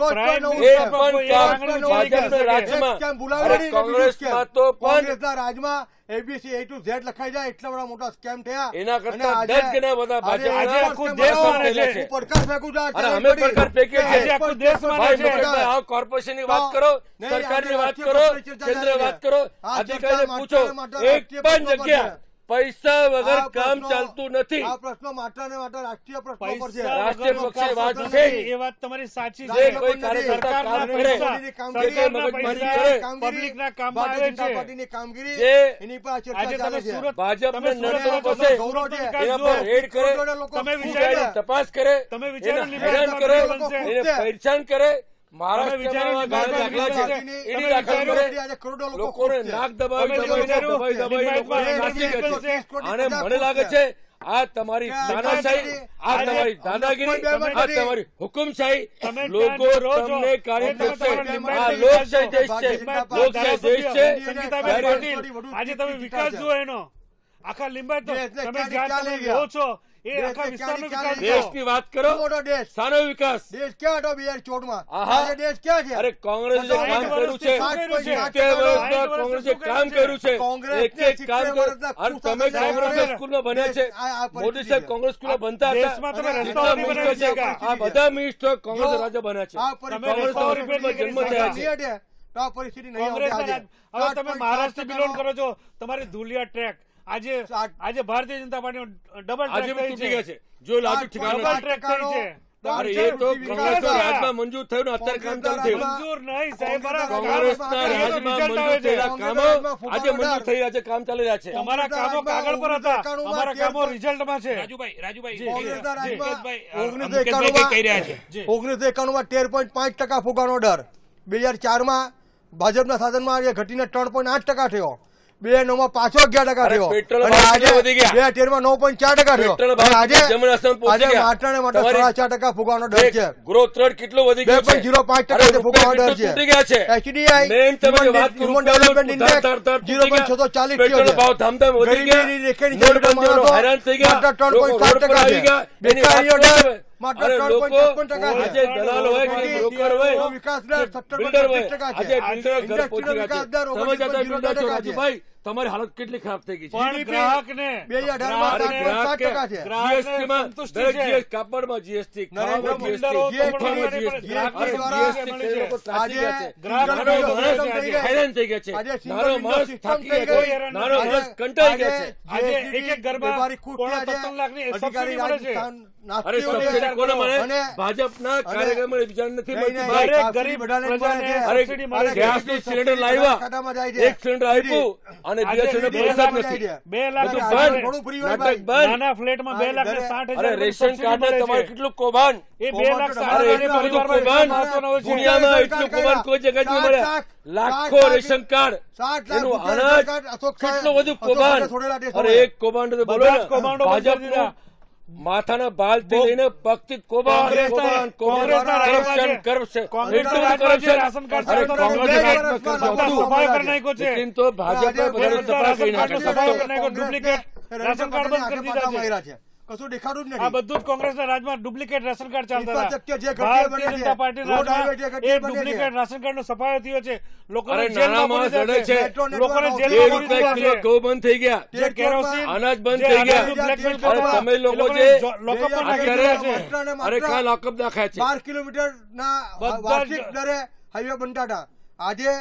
એક પણ કામ ભાજપના રાજ્યમાં, અરે કોંગ્રેસમાં તો પણ રાજમાં ABC A to Z લખાઈ જાય એટલા બધા મોટા સ્કેમ થયા. એના કરતા 10 ગણા બધા ભાજપ છે. પડકાર ફેંકું છે. અરે અમે પડકાર ફેંકીએ છીએ. આ કોર્પોરેશનની વાત કરો, સરકારની વાત કરો, કેન્દ્રની વાત કરો, અધિકારીને પૂછો, એક પણ જગ્યા પૈસા વગર કામ ચાલતું નથી. આ પ્રશ્નો માત્ર ને માત્ર રાષ્ટ્રીય પ્રશ્નો પર છે. રાષ્ટ્રીય પક્ષની વાત છે. એ વાત તમારી સાચી જે છે. કોઈ કાર્યકર્તા કામ કરે, મગજમારી કરે, પબ્લિકના કામમાં આવે ભારતીય જનતા છે. પાર્ટીની કામગીરી જે એની પર ચર્ચા આજે ચાલે તમે છે. સુરત, ભાજપને તમે સુરત નડતર તમે હશે, ગૌરવનો વિકાસ એના જુઓ. પર રેડ કરે, તમે શું વિચારો, કાયદે તપાસ કરે, તમે વિચારો એને હેરાન કરે, એને પરેશાન કરે. મહારાષ્ટ્રમાં ઘણા દાખલા છે, એની દાખલ કરે, લોકોને નાક દબાવી લોકોને નાસી ગયા છે. અને મને લાગે છે આ તમારી તાનાશાહી, આ તમારી દાદાગીરી, આ તમારી હુકુમશાહી, લોકો તમને કાઢી દેશે. આ લોકશાહી દેશ છે, લોકશાહી દેશ છે. સંગીતાબેન પાટીલ, આજે તમે વિકાસ જુઓ એનો આખા લિંબાયત તમે જ્યાં તમે રહો છો એ આખા વિસ્તારનો વિકાસ જુઓ. દેશની વાત કરો, મોટો દેશ. સાનો વિકાસ? દેશ ક્યાં હતો 2014 માં? આહા. આજે દેશ ક્યાં છે? અરે કોંગ્રેસે કામ કર્યું છે, 70 વર્ષમાં કોંગ્રેસે કામ કર્યું છે, એક કામ કર્યું. અને તમે કોંગ્રેસ સ્કૂલમાં ભણ્યા છે, મોદી સાહેબ કોંગ્રેસ સ્કૂલમાં ભણતા દેશમાં તમે હતા. રસ્તાઓ નહીં બનાવી શક્યા. આ બધા મિનિસ્ટર કોંગ્રેસ રાજ્ય બન્યા છે. કોંગ્રેસ સ્કૂલમાં જન્મ થયા છે. તો આ પરિસ્થિતિ નહીં કોંગ્રેસ આવતી આજે. હવે તમે મહારાષ્ટ્ર બિલોંગ કરો છો, તમારી ધુલિયા ટ્રેક આજે ભારતીય જનતા પાર્ટી ડબલ આજે ટ્રેક તૂટી ગયા છે. જો લાજુ ઠેકાણું ડબલ નથી. ટ્રેક થઈ છે. અરે એ તો કોંગ્રેસના રાજમાં મંજૂર થયું ને અત્યારે કામ ચાલુ થયું. મંજૂર નહીં સાહેબ, કોંગ્રેસના રાજમાં મંજૂર થયેલા કામો આજે મંજૂર થઈ રહ્યા છે, કામ ચાલી રહ્યા છે. તમારા કામો કાગળ પર હતા, અમારા કામો રિઝલ્ટમાં છે. કોંગ્રેસના રાજમાં 1991 માં 13.5% ફુગાનો દર, 2004 માં ભાજપના શાસનમાં એ ઘટીને 3.8% થયો, 2009 માં પાછો 11% થયો, પેટ્રોલ અને ભાવ આજે વધી ગયા. 2013 માં 9.4% થયો, પેટ્રોલ ભાવ અને આજે જમણા સ્થાન પહોંચી આજે ગયા. માત્ર ને માત્ર તમારી 4% ફુગાનો દર છે. ગ્રોથ રેટ કેટલો વધી ગયો છે? 2.05% ફુગાનો દર છે. તૂટી ગયા છે. HDI મેઇન તમે જે વાત કરો, Human Development Index તૂટી 0.640 પેટ્રોલ ભાવ ધામધામ વધી ગયા. ગરીબી રેખાની નોટબંધીઓ હેરાન થઈ ગયા. માત્ર લોકો રોડ પર 3.7% આવી ગયા. એની વાત બેકારીનો કરો દર હવે. માત્ર અરે લોકો 3.53% આજે દલાલ હોય કે બ્રોકર હોય, વિકાસ દર બિલ્ડર હોય, 17.30% આજે બિલ્ડર ઘર ઇન્ડસ્ટ્રીનો પહોંચી ગયા વિકાસ છે. દર તમે જતા બિલ્ડર છો 29.0% રાજુભાઈ, તમારી હાલત કેટલી ખરાબ થઈ ગઈ છે. પણ ગ્રાહકને 2018 માં અરે 7.7% છે. GST માં સંતુષ્ટિ દરેક છે. GST, કાપડમાં GST, ખાવામાં Narendra GST, Modi ઉઠવામાં GST, GST, ગ્રાહક અરે દ્વારા GST મળે થી છે. લોકો ત્રાસી ગયા છે. ગ્રાહક નાનો દ્વારા માણસ મળે છે. હેરાન થઈ ગયા છે. આજે single નાનો window માણસ system થાકી થઈ ગયા ગઈ. છે. નાનો માણસ કંટાળી ગયા છે. આજે એક ઘરમાં પોણા 17 લાખની સબસિડી મળે છે. અરે સબસિડી કોને મળે? ભાજપના કાર્યક્રમ બીજાને નથી મળતી ભાઈ. દરેક ગરીબ પ્રજાને અરે સબસિડી મળે છે. ગેસનું સિલિન્ડર લાવ્યા, ખાતામાં જાય છે. એક સિલિન્ડર આપ્યું અને બીજા સિલિન્ડર પૈસા જ નથી. 2 લાખ બધું આજે બંધ. થોડું free હોય નાટક ભાઈ. બંધ. નાના ફ્લેટમાં 2 લાખ ને 60,000 અરે રેશન કાર્ડ સબસિડી તમારે મળે છે. કેટલું કૌભાંડ. એ 2 લાખ અરે 60,000 એટલું બધું પરિવારમાં કૌભાંડ મહત્વનો હોય છે. દુનિયામાં એટલું કૌભાંડ કોઈ જગ્યાએ નહીં મળ્યા. લાખો રેશન કાર્ડ, 60 લાખ એનું રૂપિયા અનાજ, રેશન કાર્ડ અશોક સાહેબ- કેટલું બધું અશોક કૌભાંડ. સાહેબે છોડેલા તે અરે સમયે. એક કૌભાંડ તો બોલો બધા જ ને. કૌભાંડો બંધ કરી ભાજપનું દીધા. માથાના બાલથી લઈને પગથી કૌભાંડ, કૌભાંડ, કોંગ્રેસના કૌભાંડ, રાજમાં કરપ્શન, કોંગ્રેસના એટલું બધું રાજમાં જે કરપ્શન. રાશન કાર્ડ અરે ચાલતો હતો, કોંગ્રેસ બે રાજમાં વર્ષમાં કરપ્શન બધા હતું. સફાઈ કરી નાખ્યો છે. લેકિન તો ભાજપે આજે બધાને સફાઈ કરી રાશન કાર્ડ નાખ્યું. સફાઈ કરી નાખ્યો. ડુપ્લિકેટ રાશન કાર્ડ બંધ કરી દીધા છે. કશું દેખાડું જ આ નથી. બધું જ કોંગ્રેસના રાજમાં ડુપ્લિકેટ રેશન કાર્ડ ચાલતા હતા. ઇન્ફ્રાસ્ટ્રક્ચર જે ઘટીએ ભારતીય બને છે, જનતા પાર્ટીના રોડ હાઈવે જે રાજમાં ઘટીએ એ બને છે. ડુપ્લિકેટ રેશન કાર્ડનો સફાયો થયો છે. લોકોને અરે જેલમાં નાના પૂરી માણસ દીધા રડે છે. મેટ્રો લોકોને નેટવર્ક જેલમાં 2 પૂરી રૂપિયા દીધા કિલો છે. ઘઉં બંધ થઈ ગયા, જે કેરોસીન અનાજ બંધ જે થઈ ગયા. અનાજનું blackmail અરે કરવા, તમે લોકો એ લોકોને જે લોકઅપમાં નાખી અત્યારે દીધા છે. અરે કાં લોકઅપ નાખ્યા છે. 12 કિલોમીટરના બધા જ- વાર્ષિક દરે હાઈવે બનતા હતા. આજે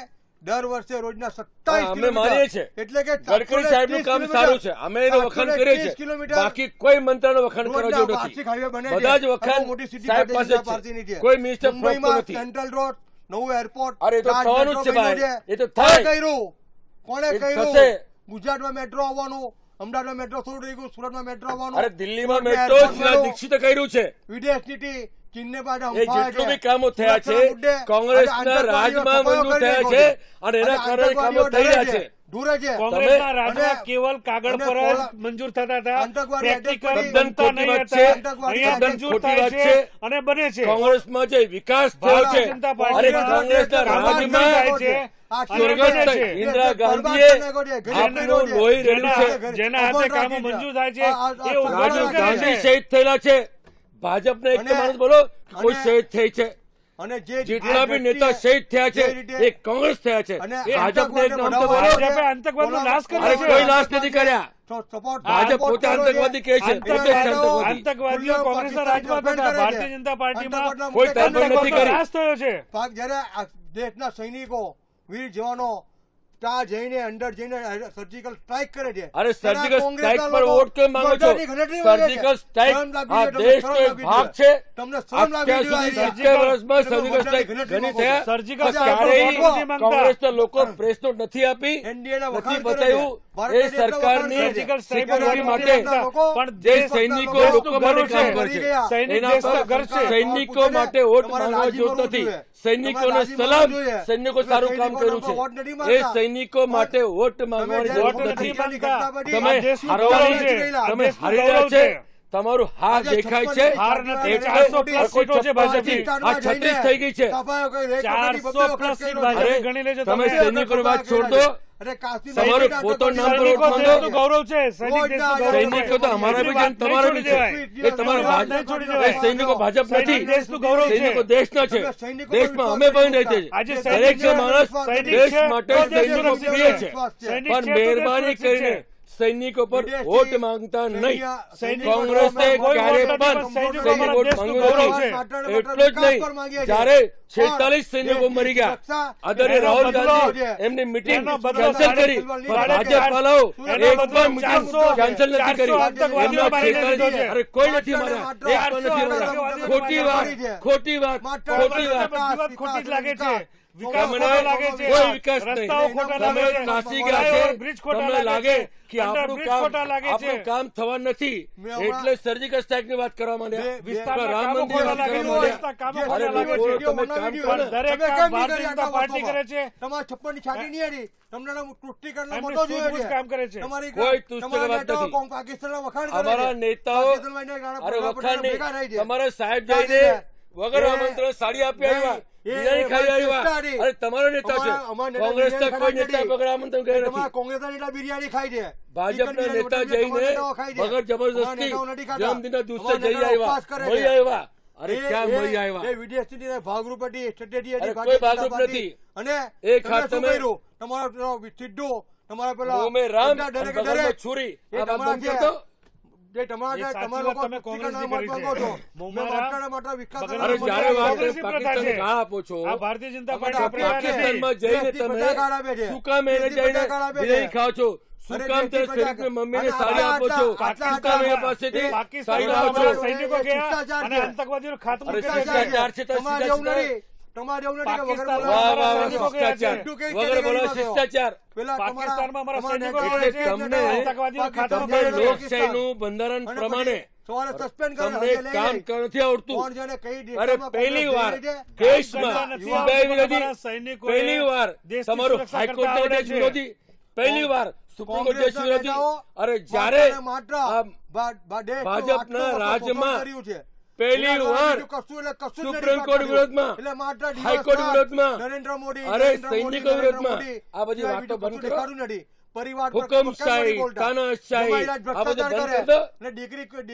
દર વર્ષે રોજના 27 અમે કિલોમીટર માનીએ છીએ. એટલે કે ગડકરી સાહેબનું કામ સારું છે, અમે એનો વખાણ કરીએ છીએ. બાકી કોઈ મંત્રનો વખાણ કરવા જેવું નથી. બધા જ વખાણ સાહેબ પાસે છે. કોઈ મિનિસ્ટર ફોકતો નથી. સેન્ટ્રલ રોડ, નવું એરપોર્ટ, અરે એ તો તાજ થવાનું જ મેટ્રો છે ભાઈ. બન્યું છે. એ તો કોણે થાય. કર્યું? કોણે એ કર્યું? થશે. ગુજરાતમાં મેટ્રો આવવાનું, અમદાવાદમાં મેટ્રો થોડું રહી ગયું, સુરતમાં મેટ્રો આવવાનું. અરે દિલ્હીમાં સુરતમાં મેટ્રો એરપોર્ટ શીલા બન્યું. દીક્ષિતે કર્યું છે. વિદેશ નીતિ ચીનને પાછળ એ હંફાવે જેટલું છે. બી કામો થયા છે સુરક્ષાના મુદ્દે કોંગ્રેસના અને રાજમાં આતંકવાદીઓ મંજૂર થયા સફાયો છે કરી અને એના નાખો કારણે છે. કામો થઈ રહ્યા છે. દૂરે છે. કોંગ્રેસના રાજમાં અને- કેવલ કાગળ અને પર જ પોલા- મંજૂર થતા હતા. આતંકવાદી પ્રેક્ટિકલ આતંકવાદી બનતા ખોટી નહીં વાત હતા. છે. અહીંયા તદ્દન મંજૂર ખોટી થાય વાત છે છે. અને બને છે. કોંગ્રેસમાં જે વિકાસ થયો છે, ભારતીય જનતા પાર્ટી અરે કોંગ્રેસના કામમાં રાજમાં થાય છે. આ અને બને સ્વર્ગસ્થ છે. ઇન્દિરા ગાંધીએ આપણું લોહી રેડ્યું છે. જેના હાથે કામો મંજૂર થાય છે એ ઉદ્ઘાટન રાજીવ કરે ગાંધી છે. શહીદ થયેલા છે. ભાજપના એક અને- માણસ બોલો કે કોઈ અને- શહીદ થઈ છે. અને જે જેટલા બી નેતા શહીદ થયા છે જે રીતે- એ કોંગ્રેસ થયા છે. અને એ ભાજપને એક નામ તો બોલો. ભાજપે આતંકવાદનો નાશ કર્યો અરે છે. કોઈ નાશ નથી કર્યા. સપોર્ટ ભાજપ પોતે આતંકવાદી કહે છે. પોતે જ આતંકવાદી. આતંકવાદીઓ કોંગ્રેસના રાજમાં હતા. ભારતીય જનતા પાર્ટીમાં કોઈ તરફેણ નથી કરી. નાશ થયો છે. જયારે આ દેશના સૈનિકો વીર જવાનો ત્યાં જઈને અંદર જઈને સર્જિકલ સ્ટ્રાઇક કરે છે. અરે સર્જિકલ ત્યારે કોંગ્રેસના સ્ટ્રાઇક પર લોકો વોટ કેમ માંગો છો? ગરદાની ગણતરી કરે છે. સર્જિકલ સ્ટ્રાઇક શરમ લાગવી આ જોઈએ, દેશનો તમને એક શરમ ભાગ લાગવી છે. તમને શરમ લાગવી અત્યાર સુધી જોઈએ. 70 વર્ષમાં તમે સર્જિકલ સ્ટ્રાઇક ગણતરી ઘણી માંગો. થયા. સર્જિકલ ક્યારેય સ્ટ્રાઇક નથી માંગતા. કોંગ્રેસના લોકો પ્રેસ નોટ નથી આપી, એનડીએના નથી વખાણ કરે છે. બતાવ્યું. ભારતીય એ જનતા સરકારની વખાણ કરે છે. સર્જિકલ સ્ટ્રાઇક સિક્યોરિટી માટે પણ જે દેશ સૈનિકો દેશનું લોકો માટે ગૌરવ કામ છે. કરે છે, સૈનિક એના દેશનું પર ઘર છે. સૈનિકો માટે વોટ માંગવા જોત નથી. સૈનિકોને સલામ. સૈનિકો સારું કામ કર્યું છે. એ સૈનિકો માટે વોટ માંગવાની જરૂર વોટ નથી. નથી માંગતા. તમે આ દેશનું હારવાની ગૌરવ છે. છે. તમે દેશનું હારી રહ્યા ગૌરવ છે. છે. તમારું હાર દેખાય છે. હાર નથી. એટલે 400 પ્લસ સીટો છે ભાજપની. આ 36 થઈ ગઈ છે. 400 પ્લસ સીટ ભાજપે અરે ગણી લેજો તમે તમે. સૈનિકોની વાત છોડ દો. તમારું પોતાનું નામ પર સૈનિકો વોટ માંગો. દેશનું ગૌરવ છે. સૈનિક દેશનું ગૌરવ છે. સૈનિકો તો અમારા બી છે ને તમારા બી છે. એ તમારા વાત નહીં છોડી દેવાય. એ સૈનિકો ભાજપ સૈનિક નથી. દેશનું ગૌરવ છે. સૈનિકો દેશના છે. દેશમાં અમે પણ રહે છે. આજે દરેક સૈનિક જે માણસ સૈનિક દેશ છે, માટે તો દેશ સૈનિકો સુરક્ષિત પ્રિય છે. છે. સૈનિક પણ છે તો દેશ મહેરબાની સુરક્ષિત કરીને છે. સૈનિકો પર વોટ માંગતા નહીં. સૈનિકો કોંગ્રેસે કોઈ ક્યારે વોટ નથી, પણ પણ સૈનિકો સૈનિક અમારા વોટ દેશનું માંગ્યો ગૌરવ નથી. છે. એટલો જ નહીં, જ્યારે 46 સૈનિકો મરી ગયા, આદરણીય રાહુલ ગાંધી એમની મિટિંગ એનો બદલો કેન્સલ કરી, પણ ભાજપવાળાઓ એક પણ મિટિંગ કેન્સલ નથી કરી. આતંકવાદીઓ એમના મારી દીધો 46 છે. અરે કોઈ નથી માર્યા, એક પણ નથી માર્યા. ખોટી વાત, ખોટી વાત, ખોટી વાત. બધી વાત ખોટી જ લાગે છે. વિકાસ તમને ખોટો લાગે છે. કોઈ વિકાસ રસ્તાઓ નહીં. ખોટા તમે લાગે છે. નાસી ગયા ફ્લાયઓવર છે. બ્રિજ ખોટા તમને લાગે કે અંડર આપણું બ્રિજ ખોટા લાગે છે. આપણું કામ થવા નથી, એટલે સર્જિકલ સ્ટ્રાઇક ની વાત કરવા માંડ્યા. વિસ્તારના રામ કામો મંદિર ખોટા વાત લાગે કરવા છે. માંડ્યા. કામો અરે ખોટા લાગે બોલો, છે. તમે કામ કરો ને. દરેક કામ ભારતીય જનતા પાર્ટી કરે છે. તમારા 56 ની છાતી નહીં હારી. તમને તૃષ્ટિકરણનો એમની મોટો જોયો સૂઝબૂઝ છે. કામ કરે છે. તમારી કોઈ તુષ્ટિકર તમારા વાત નેતાઓ નથી. પાકિસ્તાનના વખાણ કરે છે. અમારા નેતાઓ પાકિસ્તાનમાં એને ગાળા અરે પકડા વખાણ પકડીને ભેગા થાય નહીં, છે. તમારા સાહેબ જઈને વગર આમંત્રણ સાડી આપી આવ્યા, બિરયાની ખાઈ આવ્યા. અરે તમારો નેતા છે. કોંગ્રેસના કોઈ નેતા વગર આમંત્રણ ગયા તમારા નથી. કોંગ્રેસના નેતા બિરયાની ખાય છે. ભાજપના નેતા જઈને વગર જબરદસ્તી જન્મદિનના દિવસે જઈ આવ્યા, મળી આવ્યા. અરે ક્યાં મળી આવ્યા? એ વિદેશ નીતિના ભાગરૂપે સ્ટ્રેટેજી અરે હતી કોઈ ભારતીય ભાગરૂપ જનતા નથી. પાર્ટી. અને એક તમે હાથ શું તમે- કર્યું? તમારો પેલો સિદ્ધુ, તમારા પેલા મુંહ મેં રામ બધા અને દરેકે બગલમાં દરેક છુરી. એ આ વાત તમારા બંધ જે- કરતો. જે તમારા એ સાચી તમારા વાત લોકો તમે કોંગ્રેસની ટીકાના કરી મત છે. માંગો છો. મુંબઈમાં મેં માત્ર માત્ર વિકાસ બગલ- અરે કરવા જ્યારે માટે વાત કોંગ્રેસની પ્રથા પાકિસ્તાનને છે. ઘા આપો છો, આ ભારતીય જનતા આપણે પાર્ટી આપણી પાસે નથી. પાકિસ્તાનમાં જઈને દેશથી તમે બધા ગાળ આપે છે. શું કામ એને દેશથી જઈને બધા ગાળ આપે છે. બિરયાની ખાઓ છો? શું અરે કામ તે દેશથી બધા શરીફની મમ્મીને અને સાડી આપો છો? આટલા પાકિસ્તાન પાસેથી સાડી લાવો પાકિસ્તાનમાં છો? સૈનિકો ગયા શિષ્ટાચાર અને છે. આતંકવાદીઓનો ખાત્મો અરે કર્યો છે. શિષ્ટાચાર છે તો તમારે એવું શિષ્ટાચાર. નથી. તમારે એવું નથી કે વગર પાકિસ્તાનમાં બોલાવે. વાહ વાહ વાહ, સૈનિકો ગયા છે. શિષ્ટાચાર વગર બોલો શિષ્ટાચાર. પેલા પાકિસ્તાનમાં અમારા સૈનિકો તમારા ગયા છે. તમને- આતંકવાદીઓનો ખાત્મો તમને કર્યો છે. લોકશાહીનું બંધારણ અને પ્રમાણે પછી સવારે સસ્પેન્ડ કરે, તમને હજી લઈ કામ જાય. નથી આવડતું. કોણ જાણે કઈ અરે દેશમાં પહેલી કોંગ્રેસ વાર લઈ જાય. દેશમાં નથી સીબીઆઈ આવડતું. વિરોધી, તમારા સૈનિકોએ પહેલી વાર દેશની તમારું સુરક્ષા હાઈકોર્ટ કરતા જજ આવડે છે. વિરોધી, પહેલી વાર સુપ્રીમ કોર્ટ જજ કોંગ્રેસના વિરોધી. નેતાઓ અરે જ્યારે માત્ર આ દેશનું ભાજપના આટલું રાજ્યમાં શોષણ કર્યું છે. પહેલી એના દ્વારા વાર બીજું કશું એટલે કશું જ નથી સુપ્રીમ કોર્ટ કર્યું. વિરોધમાં, એટલે માત્ર દિવસ હાઈકોર્ટ રાત વિરોધમાં, નરેન્દ્ર મોદી, અરે નરેન્દ્ર મોદી, સૈનિકો નરેન્દ્ર વિરોધમાં મોદી, આ બધી સિવાય વાતો બીજું બંધ કશું કરો. દેખાડું નથી. પરિવાર હુકમશાહી, તાનાશાહી, આ બધું બંધ કરી દો.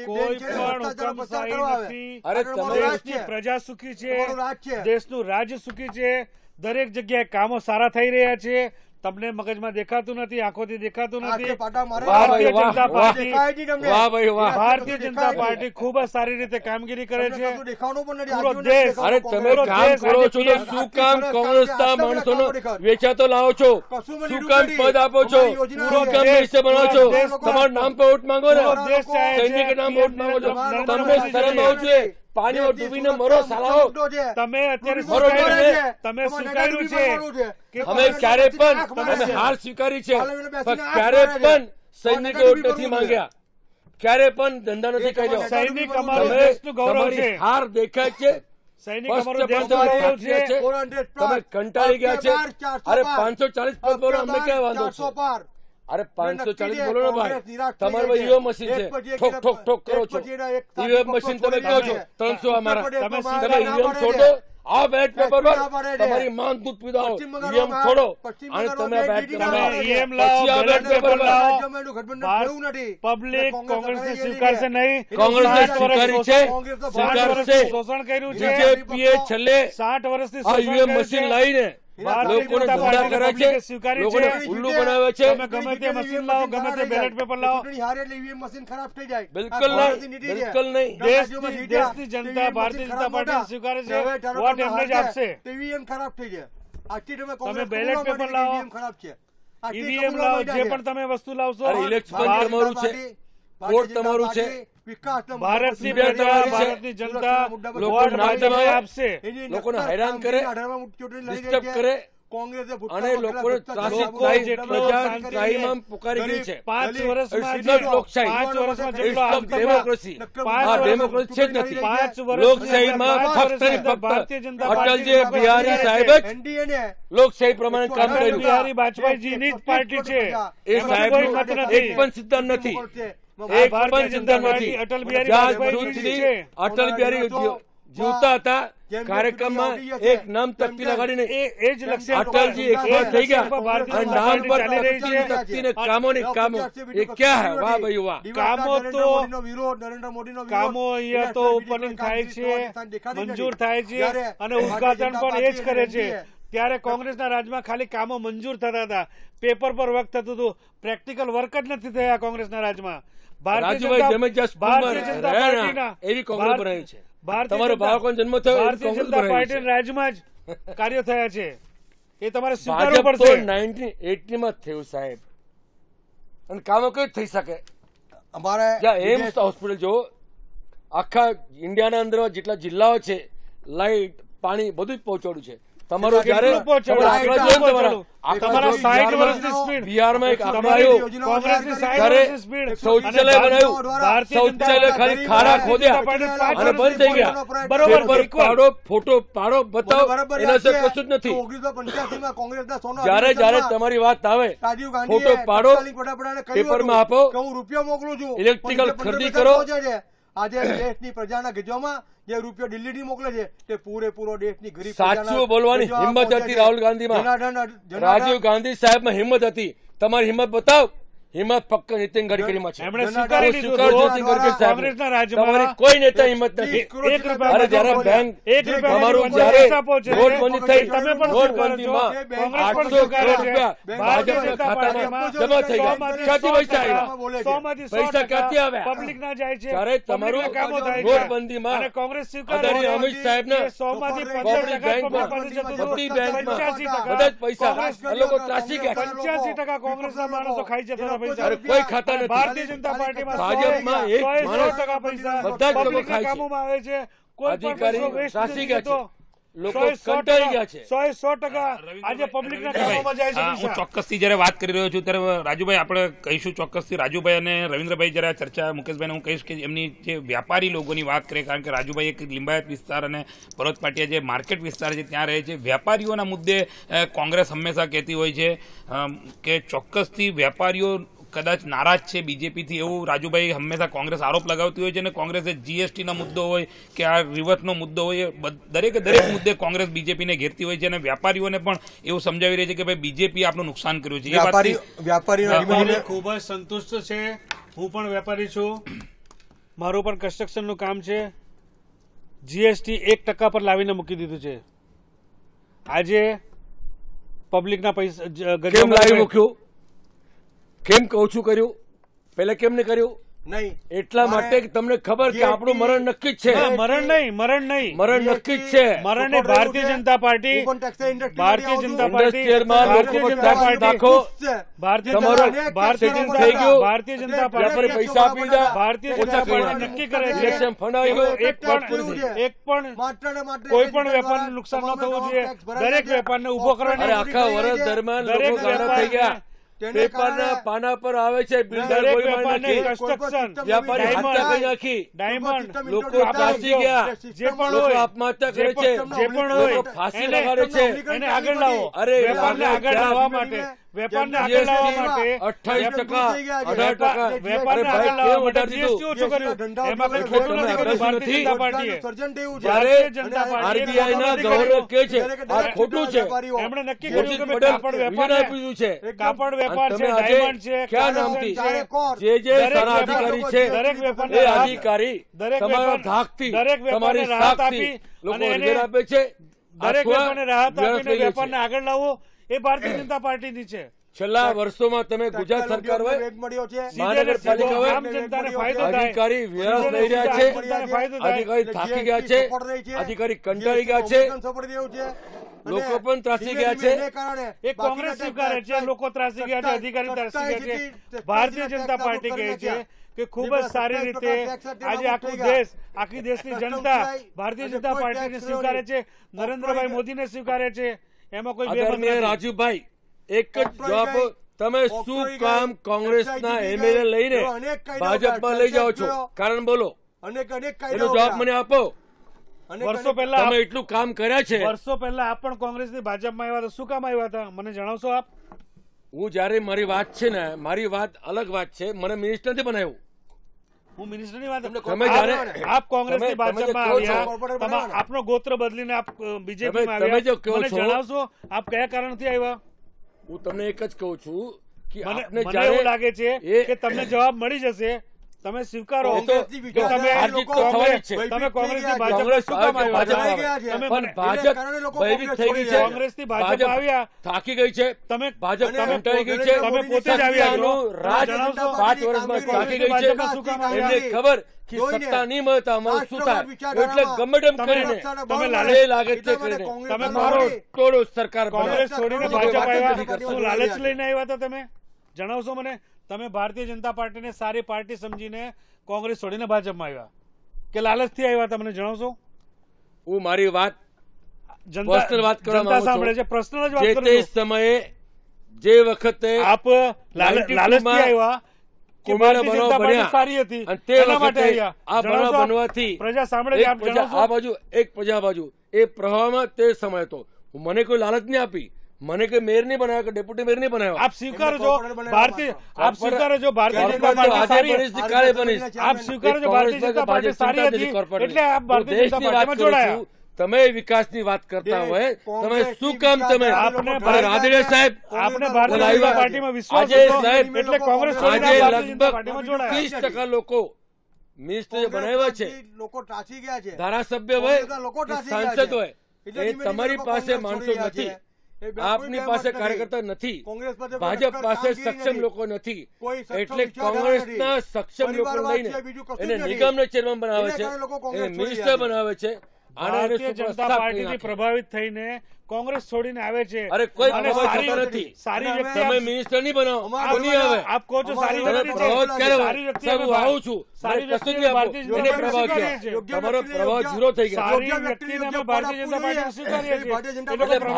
કોઈ પણ હુકમશાહી નથી. અરે તમે દેશની પ્રજા સુખી છે, દેશનું રાજ્ય સુખી છે, દરેક જગ્યાએ કામો સારા થઈ રહ્યા છે. તમને મગજમાં દેખાતું નથી, આંખોથી દેખાતું નથી. ભારતીય જનતા પાર્ટી ભારતીય જનતા પાર્ટી ખૂબ જ સારી રીતે કામગીરી કરે છે. પૂરો દેશ, અરે તમે કામ કરો છો તો શું કામ કોંગ્રેસના માણસોનો વેચાતો લાવો છો? શું કામ પદ આપો છો? શું કામ પૈસા બનાવો છો? તમારું નામ પર વોટ માંગો ને, સૈનિક નામ વોટ માંગો છો. તમને શરમ આવવું જોઈએ? પાણીમાં ડૂબીને મરો સાલાઓ. તમે અત્યારે તમે સ્વીકાર્યું છે કે અમે ક્યારે પણ અમે હાર સ્વીકારી છે, પણ ક્યારે પણ સૈનિકો વોટ નથી માંગ્યા, ક્યારે પણ ધંધા નથી કર્યો. સૈનિક અમારું દેશનું ગૌરવ છે. હાર દેખાય છે, સૈનિક અમારું દેશનું ગૌરવ છે. તમે કંટાળી ગયા છે. અરે 540 પદ બોલો, અમને ક્યાં વાંધો છે? અરે 540 બોલો ને ભાઈ, તમારે ઈવીએમ મશીન છે, ઠોક ઠોક ઠોક કરો છો. ઈવીએમ મશીન તમે કહો છો 300 અમારા, તમે ઈવીએમ છોડો, આ બેલેટ પેપર પર તમારી માંગ દૂધ પીધાઓ, ઈવીએમ છોડો અને તમે બેલેટ પેપર ઈવીએમ લાવો, બેલેટ પેપર લાવો. પબ્લિક કોંગ્રેસને સ્વીકારશે નહીં. કોંગ્રેસને સ્વીકારી છે, સ્વીકારશે. શોષણ કર્યું છે. બીજેપીએ છેલ્લે 60 વર્ષથી આ ઈવીએમ મશીન લાવીને લોકોને ધંધા કરે છે, લોકોને ઉલ્લુ બનાવે છે. તમે ગમે તે મશીન લાવો, ગમે તે બેલેટ પેપર લાવો, બિલકુલ નહીં, બિલકુલ નહીં. દેશની જનતા ભારતીય જનતા પાર્ટી સ્વીકારે છે, વોટ એમને જ આપશે. ખરાબ થઈ જાય. તમે બેલેટ પેપર લાવો, ઈવીએમ લાવો, જે પણ તમે વસ્તુ લાવશો, ઇલેક્શન તમારું છે, વોટ તમારું છે. ભારતની પ્રજા, ભારતની જનતા વોટ ભાજપને આપશે. લોકોને હેરાન કરે, ડિસ્ટર્બ કરે અને લોકોને ત્રાસિત થાય, પ્રજા ત્રાહિમામ પુકારી ગઈ છે. 5 વર્ષમાં ડેમોક્રેસી, આ ડેમોક્રેસી છે જ નથી. 5 વર્ષ લોકશાહીમાં ફક્ત ને ફક્ત અટલજી બિહારી સાહેબ જ લોકશાહી પ્રમાણે કામ કર્યું. બિહારી વાજપેયીજીની જ પાર્ટી છે. એ સાહેબ એક પણ સિદ્ધાંત નથી, એક પણ સિદ્ધાંત નથી. અટલ બિહારી વાજપેયીજી અટલ બિહારી જીવતા હતા, કાર્યક્રમમાં એક નામ તકતી લગાડીને એ જ લક્ષ્ય અટલજી એકવાર થઈ ગયા અને નામ પર તકતીને કામો ને કામો. એ ક્યાં હે? વાહ ભાઈ વાહ. કામો તો કામો અહીંયા તો ઓપનિંગ થાય છે, મંજૂર થાય છે અને ઉદઘાટન પણ એ જ કરે છે. ત્યારે કોંગ્રેસના રાજમાં ખાલી કામો મંજૂર થતા હતા, પેપર પર વર્ક થતું હતું, પ્રેક્ટિકલ વર્ક જ નથી થયા કોંગ્રેસના રાજમાં. રાજુભાઈ જમે એવી કોંગ્રેસ બનાવી છે. તમારો બાળકોનો જન્મ થયો, ભારતીય જનતા પાર્ટી રાજમાં જ કાર્યો થયા છે. એ તમારે સ્વીકારવું પડશે. 1980 માં થયું સાહેબ, અને કામો કઈ થઈ શકે? અમારે એમ્સ હોસ્પિટલ જો આખા ઇન્ડિયાના અંદર જેટલા જિલ્લાઓ છે, લાઇટ પાણી બધું જ પહોંચાડ્યું છે. તમારો જયારે બિહારમાં એક આંકડો આવ્યો, શૌચાલય બનાવ્યું, શૌચાલય ખાલી ખાડા ખોદ્યા અને બંધ થઈ ગયા. બરોબર, પાડો ફોટો પાડો બતાવો, એના સિવાય કશું જ નથી. 1985 જયારે જયારે તમારી વાત આવે, ફોટો પાડો, પેપરમાં આપો, રૂપિયા મોકલું છું, ઇલેક્ટ્રિકલ ખરીદી કરો. આજે દેશની પ્રજાના ગજવામાં જે રૂપિયો દિલ્હીથી મોકલે છે તે પૂરેપૂરો દેશની ગરીબ સાચું બોલવાની હિંમત હતી રાહુલ ગાંધીમાં, રાજીવ ગાંધી સાહેબમાં હિંમત હતી. તમારી હિંમત બતાવ. હિંમત ફક્ત નીતિન ગડકરીમાં છે. તમારી કોઈ નેતા હિંમત નથી. અરે જયારે બેંક તમારું જયારે નોટબંધી થઈ, નોટબંધીમાં 800 કરોડ રૂપિયા ભાજપના ખાતામાં જમા થઈ ગયા. ક્યાંથી પૈસા આવ્યા? પૈસા ક્યાંથી આવ્યા? પબ્લિકના જાય છે. ત્યારે તમારું નોટબંધીમાં આદરણીય અમિત સાહેબના કોઓપરેટિવ બેંકમાં, બધી બેંકમાં બધા જ પૈસા આ લોકો ત્રાસી ગયા. 85% કોંગ્રેસના માણસો ખાઈ જતા. અરે કોઈ ખાતા નથી. ભારતીય જનતા પાર્ટીમાં ભાજપમાં એક માણસ પૈસા બધા જ લોકો ખાય છે. કામોમાં આવે છે. અધિકારી ત્રાસી ગયા છે. લોકો કંટાળી ગયા છે. 100% આજે પબ્લિકના કામોમાં જાય છે. હું ચોક્કસથી જયારે વાત કરી રહ્યો છું ત્યારે રાજુભાઈ આપણે કહીશું ચોક્કસથી. રાજુભાઈ અને રવિન્દ્રભાઈ જયારે ચર્ચા મુકેશભાઈને હું કહીશ કે એમની જે વ્યાપારી લોકોની વાત કરીએ, કારણ કે રાજુભાઈ એક લિંબાયત વિસ્તાર અને ભરત પાટિયા જે માર્કેટ વિસ્તાર છે ત્યાં રહે છે. વેપારીઓના મુદ્દે કોંગ્રેસ હંમેશા કહેતી હોય છે કે ચોક્કસથી વેપારીઓ કદાચ નારાજ છે બીજેપીથી એવું રાજુભાઈ હંમેશા કોંગ્રેસ આરોપ લગાવતી હોય છે અને કોંગ્રેસે જીએસટીનો મુદ્દો હોય કે આ રિવર્સનો મુદ્દો હોય દરેક મુદ્દે કોંગ્રેસ બીજેપીને ઘેરતી હોય છે અને વ્યાપારીઓને પણ એવું સમજાવી રહી છે કે ભાઈ બીજેપી આપણું નુકસાન કર્યું છે. વેપારીઓ ખૂબ જ સંતુષ્ટ છે. હું પણ વેપારી છું, મારું પણ કન્સ્ટ્રક્શનનું કામ છે. જીએસટી 1% પર લાવીને મૂકી દીધું છે. આજે પબ્લિકના પૈસા કેમ લાવી મૂક્યું? કેમ કહું છું કર્યું? પહેલા કેમ નહીં કર્યું? નહીં એટલા માટે કે તમને ખબર કે આપણું મરણ નક્કી જ છે. મરણ નહીં મરણ નક્કી જ છે. મરણ નહીં. Bharatiya Janata party Bharatiya Janata party ઇન્ડસ્ટ્રીયલમાં Bharatiya Janata party નાખો. ભારતીય તમારું ભારતીય setting જનતા થઈ ગયું. ભારતીય જનતા વેપારી પાર્ટી પૈસા આપી દીધા. ભારતીય જનતા પાર્ટી નક્કી કરે છે ઇલેક્શન ફંડ આવી ગયું. એક પણ કોઈ પણ વેપારને નુકસાન ન થવું જોઈએ. દરેક વેપારને ઉભો કરવાની અરે આખા વર્ષ દરમિયાન લોકો ગાળા થઈ ગયા. પેપરના પાના પર આવે છે બિલ્ડર દરેક કોઈ વેપારને નથી. કન્સ્ટ્રક્શન વ્યાપારી હત્યા કરી નાખી. ડાયમંડ લોકો ત્રાસી ગયા. જે પણ લોકો હોય આત્મહત્યા કરે છે. જે પણ હોય લોકો ફાંસી લગાડે છે. એને આગળ લાવો. અરે વેપારને આગળ લાવવા માટે વેપારને આગળ લાવવા માટે 28%, 18%. વેપારને અરે આગળ ભાઈ, લાવવા કેમ માટે વધારી જીએસટી ઓછું કર્યું. એમાં કઈ ખોટું નથી કર્યું ભારતીય જનતા પાર્ટીએ. જ્યારે ભારતીય જનતા પાર્ટીએ RBI ના ગવર્નર કે છે આ ખોટું છે. એમણે નક્કી કર્યું કે પટેલ કાપડ વિજય વેપાર આપી દીધું છે. કાપડ વેપાર અને છે, તમે આજે ડાયમંડ છે, ક્યાં કલર નામથી છે. જે દરેક સારા વેપાર- અધિકારી છે દરેક વેપારને એ રાહત- અધિકારી દરેક તમારા વેપાર- ધાકથી દરેક વેપારને તમારી રાહત સાખથી આપી લોકો અને એને રોજગાર આપે છે. દરેક અથવા વેપારને રાહત વ્યર્થ આપીને થઈ ગઈ છે. વેપારને આગળ લાવવો એ ભારતીય જનતા પાર્ટીની છે. છેલ્લા વર્ષોમાં તમે ગુજરાત સરકાર હોય મહાનગરપાલિકા હોય આમ જનતાને ફાયદો થાય. અધિકારી વ્યર્થ લઈ રહ્યા છે. જનતાને ફાયદો થાય. અધિકારી થાકી ગયા છે. અધિકારી કંટાળી ગયા છે. લોકો પણ ત્રાસી ગયા છે. એ કોંગ્રેસ સ્વીકારે છે, લોકો ત્રાસી ગયા છે, અધિકારી ત્રાસી ગયા છે. ભારતીય જનતા પાર્ટી કહે છે કે ખૂબ જ સારી રીતે આજે આખું દેશ આખી દેશની જનતા ભારતીય જનતા પાર્ટીને સ્વીકારે છે, નરેન્દ્રભાઈ મોદીને સ્વીકારે છે. એમાં કોઈ બેમત આદરણીય નથી. રાજુભાઈ એક જ જવાબ, તમે શું કામ કોંગ્રેસના એમએલએ લઈને ભાજપમાં લઈ જાઓ છો? કારણ બોલો, એનો જવાબ મને આપો. વર્ષો પહેલા તમે એટલું કામ કર્યા છે. વર્ષો પહેલા આપ પણ કોંગ્રેસની ભાજપમાં આવ્યા હતા, શું કામ આવ્યા હતા મને જણાવશો આપ? હું જયારે મારી વાત છે ને, મારી વાત અલગ વાત છે. મને મિનિસ્ટર નથી બનાવ્યું. હું મિનિસ્ટરની વાત તમે જ્યારે આપ કોંગ્રેસની તમે જે ભાજપમાં કહો છો, આવ્યા, આપનો ગોત્ર બદલીને આપ બીજેપીમાં તમે જો આવ્યા, કહો મને છો, જણાવશો આપ કયા કારણથી આવ્યા? હું તમને એક જ કહું છું કે આપને મને જ્યારે એવું લાગે છે કે તમને જવાબ મળી જશે. તમે સ્વીકારો કે તમે હારજીત તો થવાની જ છે. તમે કોંગ્રેસની ભાજપમાં શું કામ આવ્યા? તમે પણ ભાજપ ભયભીત થઈ ગઈ છે. કોંગ્રેસની ભાજપમાં આવ્યા, થાકી ગઈ છે. તમે ભાજપ કંટાળી ગઈ છે. તમે પોતે જ આવ્યા છો. રાજ જણાવશો 5 વર્ષમાં થાકી ગઈ છે. ભાજપમાં શું કામ આવ્યા? એમને ખબર કે સત્તા નહીં મળતા અમારું શું થાય, એટલે ગમે તેમ કરીને તમે લાલચ લાગે તે કરીને તમે મારો ટોળો સરકાર કોંગ્રેસ બનાવે. છોડીને બીજી ભાજપ કોઈ વાત આવ્યા, નથી કરતો. શું લાલચ લઈને આવ્યા હતા તમે? જણાવશો મને. તમે ભારતીય જનતા પાર્ટીને સારી પાર્ટી સમજીને કોંગ્રેસ છોડીને ભાજપમાં આવ્યા કે લાલચથી આવ્યા હતા? મને જણાવશો. હું મારી વાત જનતા પર્સનલ વાત કરવા જનતા માંગુ સાંભળે છું. છે, પર્સનલ જ જે વાત તે કરું છું. સમયે જે વખતે આપ લાલચથી આવ્યા કે કોમળા ભારતીય બનાવ જનતા પાર્ટી બન્યા સારી હતી અને તે એના માટે વખતે આવ્યા. આ જણાવશો બનાવ આપ? બનવાથી પ્રજા સાંભળે છે, એક આપ પ્રજા જણાવશો? આ બાજુ એક પ્રજા બાજુ એ પ્રવાહમાં તે સમય હતો. મને કોઈ લાલચ નહીં આપી, મને કોઈ મેયર નહીં બનાવ્યો કે ડેપ્યુટી મેયર નહીં બનાવ્યો. આપ સ્વીકારો છો ભારતીય આપ સ્વીકારો છો ભારતીય જનતા પાર્ટી સારી આજે બનીશ, કાલે બનીશ. આપ સ્વીકારો છો ભારતીય જનતા પાર્ટી સારી હતી એટલે આપ ભારતીય જનતા પાર્ટીમાં જોડાયા. તમે વિકાસની વાત કરતા હોય, તમે શું કામ તમે રાદડિયા સાહેબ આપને ભારતીય જનતા પાર્ટીમાં વિશ્વાસ આજે હતો સાહેબ એટલે કોંગ્રેસ છોડીને આજે ભારતીય જનતા લગભગ પાર્ટીમાં જોડાયા. 30% લોકો મિનિસ્ટર જે બનાવ્યા છે, લોકો ત્રાસી ગયા છે. ધારાસભ્ય હોય કોંગ્રેસના લોકો કે ત્રાસી ગયા સાંસદ છે. હોય, એટલે એ ધીમે તમારી ધીમે પાસે કોંગ્રેસ માણસો છોડી રહ્યા નથી. છે. એ બે આપની કોઈ પાસે બેમત કાર્યકર્તા નથી. કોંગ્રેસ પાસે ભાજપ કોઈ પાસે કામગીરી સક્ષમ નથી. લોકો નથી. કોઈ સક્ષમ એટલે વિચારધારા કોંગ્રેસના નથી. સક્ષમ લોકો પરિવારવાદ લઈને છે, બીજું કશું એને જ નથી. નિગમને ચેરમેન બનાવે એને છે, કારણે લોકો કોંગ્રેસ એને છોડી મિનિસ્ટર રહ્યા છે. બનાવે છે. આને એને ભારતીય જનતા સુપ્રસ્તાવ કરી પાર્ટીથી નાખે. પ્રભાવિત થઈને કોંગ્રેસ છોડીને આવે છે. અરે કોઈ અને પ્રભાવિત સારી- થતો નથી. સારી અને વ્યક્તિ તમે આપ- મિનિસ્ટર નહીં બનાવો, અમારા કોની આવે? આપ કહો છો સારી અમારા વ્યક્તિ તમે છે. પ્રભાવ ક્યારે સારી હોય? વ્યક્તિ સાહેબ, હું અમે આવું છું. સારી મને કશું વ્યક્તિને નહીં આપો. ભારતીય જનતા એને પાર્ટી પ્રભાવ સ્વીકારીએ થયો. છીએ. તમારો પ્રભાવ ઝીરો થઈ ગયો. સારી વ્યક્તિને અમે ભારતીય જનતા પાર્ટી સ્વીકારીએ છીએ. ભારતીય જનતા એટલે એટલે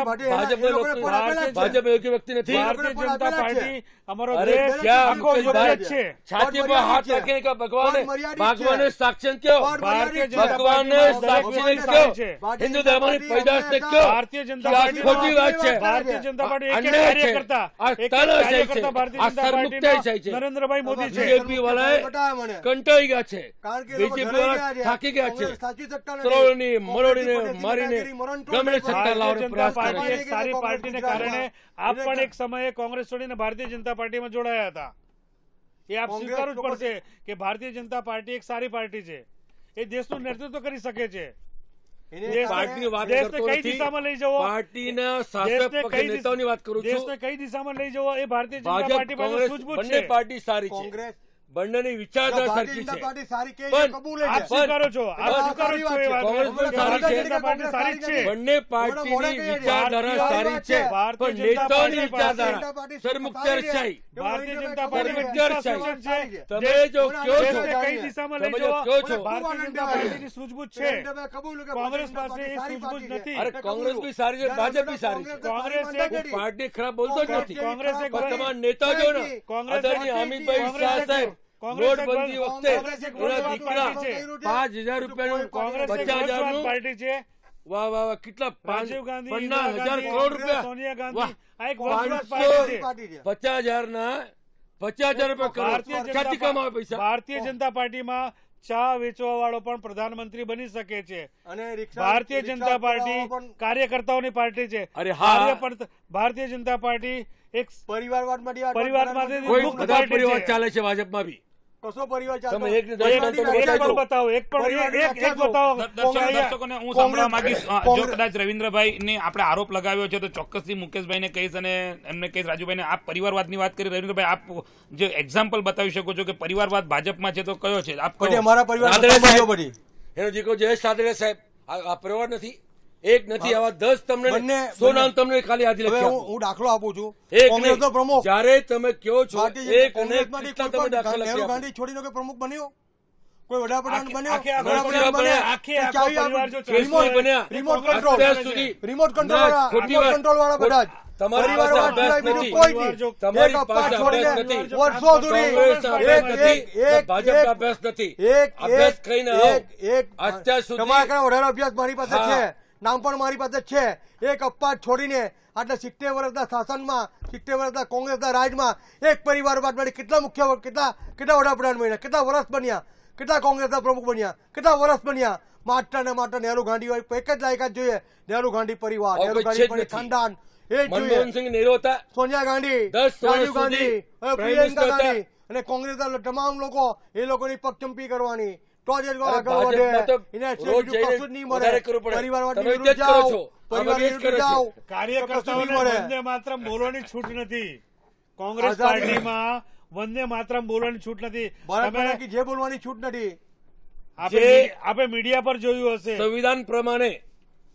પાર્ટી ભાજપમાં યોગ્ય વ્યક્તિ નથી. ભારતીય જનતા ભાજપમાં યોગ્ય વ્યક્તિ નથી. ભારતીય જનતા પાર્ટી અમારો અરે દેશ ક્યાં આખો યોગ્ય જ છે. છાતી પર હાથ રાખીને કે ભગવાને ભાગવાને સાક્ષી કયો? ભારતીય જનતા ભગવાનને સાક્ષીને કયો, હિન્દુ ધર્મની પેદાશને કયો, ભારતીય જનતા આ પાર્ટી ખોટી વાત છે. ભારતીય જનતા પાર્ટી એક અન્યાય છે. કાર્યકર્તા આ તાનાશાહી છે. ભારતીય આ જનતા સરમુખત્યારી છે. પાર્ટીમાં નરેન્દ્રભાઈ મોદી છે. બીજેપી વાળાએ બતાવે મને. કંટાળી ગયા છે. કારણ કે એ લોકો બીજેપી ડરાઈ વાળા ગયા છે. થાકી ગયા છે. કોંગ્રેસ સાચી સત્તા નથી. ત્રોળની મરોડીને કોંગ્રેસની મારીને દાદાગીરી મરણતોડ ગમે નહીં સત્તા કરે. લાવવાનો ભારતીય જનતા પ્રયાસ કરે પાર્ટી છે. એક સારી પાર્ટીને કારણે આપ પણ એક સમયે કોંગ્રેસ છોડીને ભારતીય જનતા પાર્ટીમાં જોડાયા હતા. એ આપ કોંગ્રેસ સ્વીકારવું જ ચોક્કસ- પડશે કે ભારતીય જનતા પાર્ટી એક સારી પાર્ટી છે. એ દેશનું નેતૃત્વ કરી શકે છે. એને દેશને- પાર્ટીની વાત દેશને કરતો કઈ નથી. દિશામાં લઈ જવો, પાર્ટીના શાસક દેશને પક્ષ કઈ દિશા- નેતાઓની વાત કરું છું. દેશને કઈ દિશામાં લઈ જવો એ ભારતીય જનતા ભાજપ પાર્ટી પાસે કોંગ્રેસ સૂઝબૂછ બંને છે. પાર્ટી સારી છે. કોંગ્રેસ બંનેની વિચારધારા ભારતીય સરખી જનતા છે. પાર્ટી સારી કે પણ કબૂલે આપ છે. સ્વીકારો છો, આપ પણ સ્વીકારો છો એ વાત. કોંગ્રેસ પણ સારી ભારતીય છે. જનતા પાર્ટી સારી જ છે. બંને પાર્ટીની વિચારધારા સારી છે. ભારતીય પણ જનતા નેતાઓની પાર્ટી પાસે વિચારધારા સરમુખત્યારશાહી. ભારતીય જનતા પાર્ટી સરમુખત્યારશાહી. છે. તમે જો કયો છો, દેશને કઈ દિશામાં લઈ તમે જો જવો કયો છો, ભારતીય જનતા પાર્ટીની સૂઝબૂછ છે. કબૂલ કે કોંગ્રેસ ભારતીય પાસે જનતા એ પાર્ટી સારી સૂઝબૂછ પાર્ટી નથી. છે. અરે કોંગ્રેસ બી સારી છે, ભાજપ બી સારી છે. કોંગ્રેસ એક પાર્ટી ખરાબ બોલતો જ નથી. કોંગ્રેસ એક પણ તમારા નેતા જો ને, કોંગ્રેસ આદરણીય એક- હામિદભાઈ કોંગ્રેસ શાહ એક- સાહેબ કોંગ્રેસ એક- નોટબંધી વખતે કોંગ્રેસ એક એના વંશવાદ દીકરા પાર્ટી છે. 5,000 રૂપિયાનું કોંગ્રેસ એક 50,000 વંશવાદ નું પાર્ટી છે. વાહ વાહ વાહ કેટલા રાજીવ ગાંધી, 50,000 ઇન્દિરા ગાંધી, કરોડ રૂપિયા. સોનિયા ગાંધી, વાહ. આ એક વંશવાદ 500 પાર્ટી છે. પાર્ટી છે. 50,000 ના 50,000 રૂપિયા કરોડ. ભારતીય જનતા ક્યાંથી કમાવે પૈસા? ભારતીય જનતા પાર્ટીમાં ચા વેચવા વાળો પણ પ્રધાનમંત્રી બની શકે છે. અને રિક્ષા- ભારતીય રિક્ષા જનતા પાર્ટી ચલાવવા પણ કાર્યકર્તાઓની પાર્ટી છે. અરે હા. ભારતીય જનતા પાર્ટી એક પરિવારવાદમાંથી આ પરિવારમાંથી કોઈ મુક્ત બધા પાર્ટી પરિવાર છે. ચાલે છે ભાજપમાં બી. કશો પરિવાર ચાલતો તમે એકને દસ એક ગણતરી એક બતાવી પણ દો. બતાવો, એક પણ એક બતાવો. દર્શકોને હું સાંભળવા માંગીશ. જો કદાચ રવિન્દ્રભાઈ ને આપણે આરોપ લગાવ્યો છે તો ચોક્કસથી મુકેશભાઈને કહીશ અને એમને કહીશ રાજુભાઈને. આપ પરિવારવાદની વાત કરી રવિન્દ્રભાઈ, આપ જે એક્ઝામ્પલ બતાવી શકો છો કે પરિવારવાદ ભાજપમાં છે તો કયો છે આપ કહો. પછી અમારા પરિવાર રાદડિયા સાહેબ, એનો દીકરો જયેશ રાદડિયા સાહેબ, આ પરિવાર નથી, એક નથી, આવા 10 તમને બંને- 100 નામ તમને ખાલી યાદ હવે લખી હું આપું. હું દાખલો આપું છું. એક કોંગ્રેસનો નહીં. પ્રમુખ જ્યારે તમે કયો છો ભારતીય એક અને કોંગ્રેસમાંથી કેટલા કોઈ તમે પણ દાખલા લખી નહેરુ આપો. ગાંધી છોડીને કોઈ પ્રમુખ બન્યો, કોઈ વડાપ્રધાન બન્યો, આખે આખો વડાપ્રધાન પરિવાર બન્યા, આખે તો આખો ચાવી પરિવાર જો આપો. કેસરી બન્યા. રિમોટ કોંગ્રેસ કંટ્રોલ અત્યાર સુધી રિમોટ કંટ્રોલ ના, વાળા ખોટી રિમોટ વાત. કંટ્રોલ વાળા બધા જ. તમારી પાસે પરિવારવાદ અભ્યાસ સિવાય નથી. બીજું કોઈ નહીં. તમારી એક પાસે અપવાદ અભ્યાસ છોડીને નથી. વર્ષો સુધી કોંગ્રેસનો અભ્યાસ નથી. એક- ભાજપનો એક- અભ્યાસ નથી. એક અભ્યાસ કરીને આવો. એક અત્યાર સુધી તમારા કરતા વધારે અભ્યાસ મારી પાસે હા. છે, નામ પણ મારી પાસે છે. એક અપવાદ છોડીને આટલા 70 વર્ષના શાસનમાં, 70 વર્ષના કોંગ્રેસના રાજમાં એક પરિવારવાદ માટે કેટલા મુખ્ય કેટલા વડાપ્રધાન બન્યા, કેટલા વર્ષ બન્યા, કેટલા કોંગ્રેસના પ્રમુખ બન્યા, કેટલા વર્ષ બન્યા. માત્ર ને માત્ર નહેરુ ગાંધી એક જ લાયકાત જોઈએ, નહેરુ ગાંધી પરિવાર, આવું નહેરુ કોઈ ગાંધી છે જ નથી. ખાનદાન, એ જ જોઈએ. મનમોહનસિંહ નેહરુ હતા, સોનિયા ગાંધી, 10 વર્ષ રાજીવ ગાંધી, સુધી હવે પ્રાઇમ પ્રિયંકા મિનિસ્ટર હતા. ગાંધી અને કોંગ્રેસના તમામ લોકો એ લોકોની પગચંપી કરવાની, તો જ એ લોકો અરે આગળ વધે. ભાજપમાં તો એના સિવાય રોજ બીજું જઈને કશું જ નહીં મળે. વધારે કરવું પડે. પરિવારવાદની તમે વિરુદ્ધ તે જ કરો જાઓ, છો. પરિવારની આ બધું જ વિરુદ્ધ કરે છે. જાઓ, તો કશું કાર્યકર્તાઓને નહીં મળે. વંદે માતરમ બોલવાની છૂટ નથી. કોંગ્રેસ આઝાદી. પાર્ટીમાં વંદે માતરમ બોલવાની છૂટ નથી. ભારત તમે બનાકી જે બોલવાની છૂટ નથી. આપણે મીડિયા પર જોયું હશે, સંવિધાન પ્રમાણે